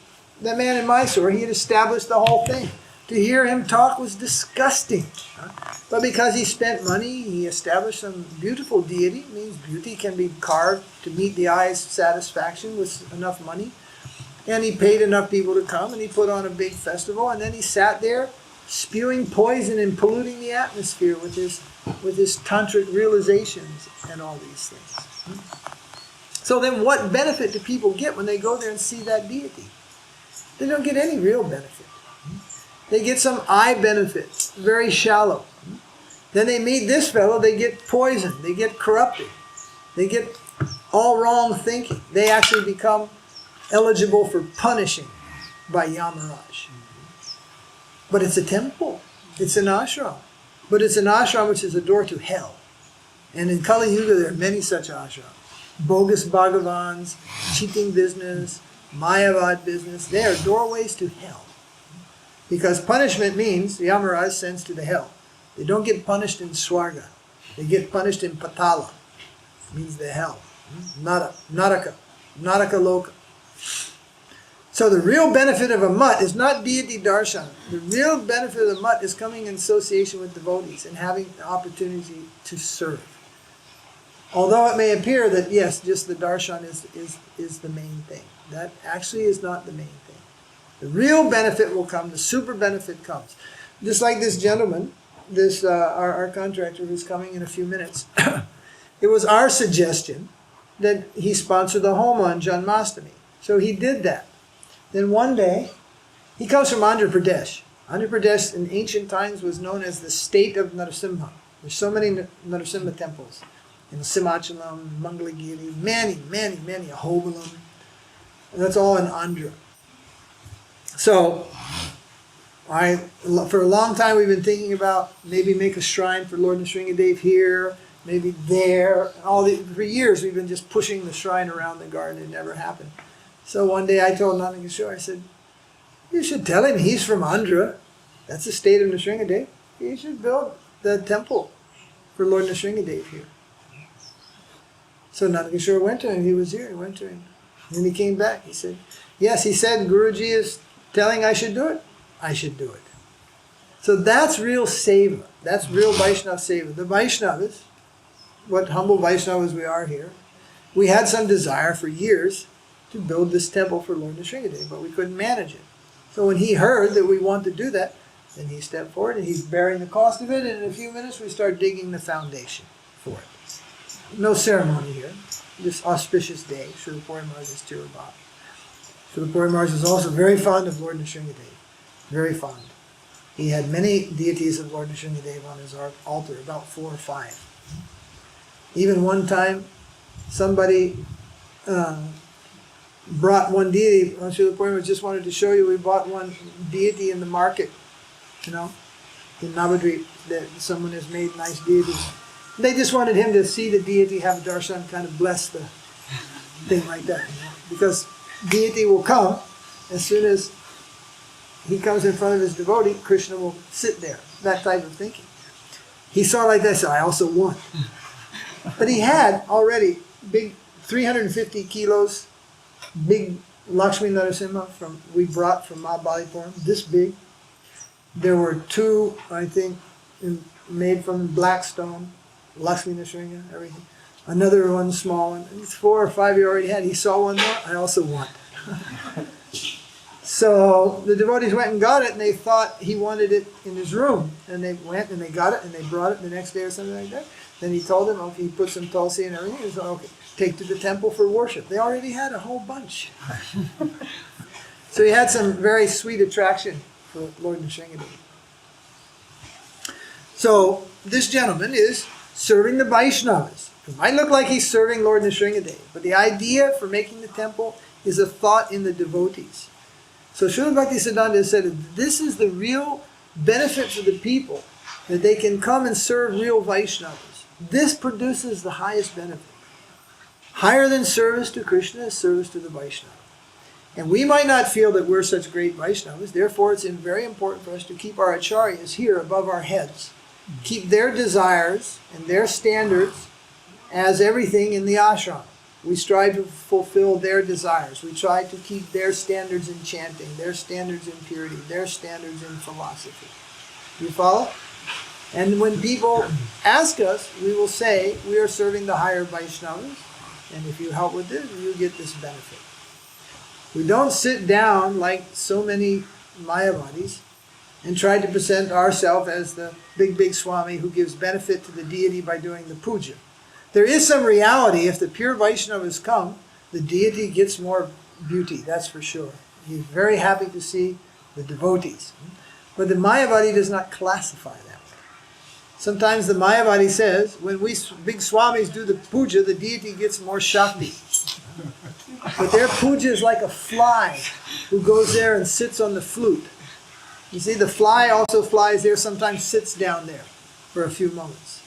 that man in Mysore, he had established the whole thing. To hear him talk was disgusting. But because he spent money, he established some beautiful deity. It means beauty can be carved to meet the eye's satisfaction with enough money. And he paid enough people to come, and he put on a big festival, and then he sat there spewing poison and polluting the atmosphere with his tantric realizations and all these things. So then what benefit do people get when they go there and see that deity? They don't get any real benefit. They get some eye benefit, very shallow. Then they meet this fellow, they get poisoned, they get corrupted, they get all wrong thinking. They actually become eligible for punishing by Yamaraj. But it's a temple. It's an ashram. But it's an ashram which is a door to hell. And in Kali Yuga there are many such ashrams. Bogus Bhagavans, cheating business, Mayavad business. They are doorways to hell. Because punishment means Yamaraj sends to the hell. They don't get punished in Swarga. They get punished in Patala. It means the hell. Naraka Loka. So the real benefit of a mutt is not deity darshan. The real benefit of the mutt is coming in association with devotees and having the opportunity to serve. Although it may appear that, yes, just the darshan is the main thing. That actually is not the main thing. The real benefit will come, the super benefit comes. Just like this gentleman, this our contractor who's coming in a few minutes, it was our suggestion that he sponsor the home on Janmashtami. So he did that. Then one day, he comes from Andhra Pradesh. Andhra Pradesh in ancient times was known as the state of Narasingha. There's so many Narasingha temples. In Simachalam, Mangalagiri, many, Ahobalam. That's all in Andhra. So, for a long time we've been thinking about maybe make a shrine for Lord Nrsingadev here, maybe there. For years we've been just pushing the shrine around the garden. It never happened. So one day I told Nanda Kishore, I said, you should tell him he's from Andhra. That's the state of Nrsingadev. He should build the temple for Lord Nrsingadev here. So Nanda Kishore went to him. He was here. He went to him. And then he came back. He said, yes, he said, Guruji is telling I should do it. I should do it. So that's real seva. That's real Vaishnava seva. The Vaishnavas, what humble Vaishnavas we are here, we had some desire for years to build this temple for Lord Nrsingadev, but we couldn't manage it. So when he heard that we want to do that, then he stepped forward and he's bearing the cost of it, and in a few minutes we start digging the foundation for it. No ceremony here. This auspicious day, Srila Puri Maharaj's Tirubhav. Srila Puri Maharaj is also very fond of Lord Nrsingadev. Very fond. He had many deities of Lord Nrsingadeva on his altar, about 4 or 5. Even one time, somebody brought one deity. Srila Puri just wanted to show you, we bought one deity in the market, in Navadvip, that someone has made nice deities. They just wanted him to see the deity, have darshan, kind of bless the thing like that. Because deity will come as soon as he comes in front of his devotee, Krishna will sit there. That type of thinking. He saw like that, so I also want. But he had already big 350 kilos, big Lakshmi Narasingha we brought from Mahabalipuram, this big. There were 2, I think, made from black stone, Lakshmi Narasingha, everything. Another one small one. 4 or 5 he already had. He saw one more, I also want. So the devotees went and got it, and they thought he wanted it in his room. And they went and they got it, and they brought it the next day or something like that. Then he told them, okay, he put some tulsi and everything. He said, okay, take to the temple for worship. They already had a whole bunch. So he had some very sweet attraction for Lord Nrsingadeva. So this gentleman is serving the Vaishnavas. It might look like he's serving Lord Nrsingadeva, but the idea for making the temple is a thought in the devotees. So Srila Bhaktisiddhanta said that this is the real benefit for the people, that they can come and serve real Vaishnavas. This produces the highest benefit. Higher than service to Krishna is service to the Vaishnava. And we might not feel that we're such great Vaishnavas, therefore it's very important for us to keep our acharyas here above our heads. Keep their desires and their standards as everything in the ashram. We strive to fulfill their desires. We try to keep their standards in chanting, their standards in purity, their standards in philosophy. You follow? And when people ask us, we will say, we are serving the higher Vaishnavas, and if you help with this, you get this benefit. We don't sit down like so many Mayavadis and try to present ourselves as the big Swami who gives benefit to the deity by doing the puja. There is some reality. If the pure Vaishnavas come, the deity gets more beauty, that's for sure. He's very happy to see the devotees. But the Mayavadi does not classify that way. Sometimes the Mayavadi says, when we big Swamis do the puja, the deity gets more Shakti. But their puja is like a fly who goes there and sits on the flute. You see, the fly also flies there, sometimes sits down there for a few moments.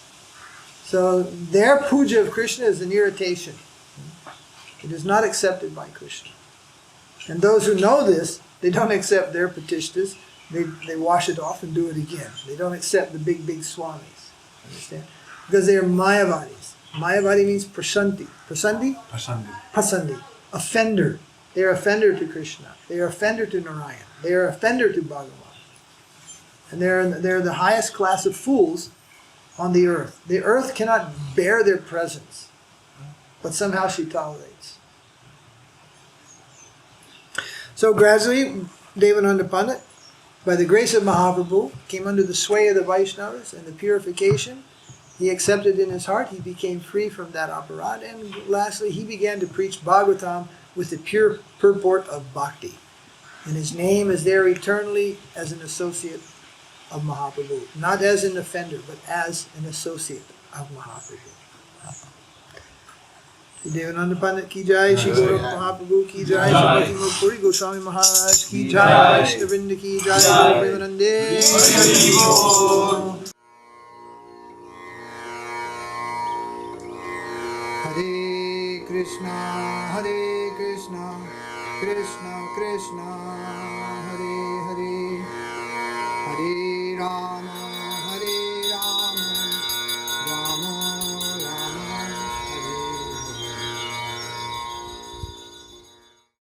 So their puja of Krishna is an irritation. It is not accepted by Krishna. And those who know this, they don't accept their patishtas. They wash it off and do it again. They don't accept the big swamis. Understand? Because they are Mayavadis. Mayavadi means prasanti. Prasanti? Pasandi. Pasandi. Offender. They are offender to Krishna. They are offender to Narayan. They are offender to Bhagavan. And they're the highest class of fools on the earth. The earth cannot bear their presence, but somehow she tolerates. So gradually, Devananda Pandit, by the grace of Mahaprabhu, came under the sway of the Vaishnavas and the purification. He accepted in his heart, he became free from that aparad, and lastly, he began to preach Bhagavatam with the pure purport of bhakti. And his name is there eternally as an associate of Mahaprabhu. Not as an offender, but as an associate of Mahaprabhu. Devananda Pandit ki jai, Shri Guru Mahaprabhu ki jai, Shri Puri Goswami Maharaj ki jai, Shri Vrinda ki jai, Premanande. Hare Krishna, Krishna Krishna, Hare Hare, Hare Ram.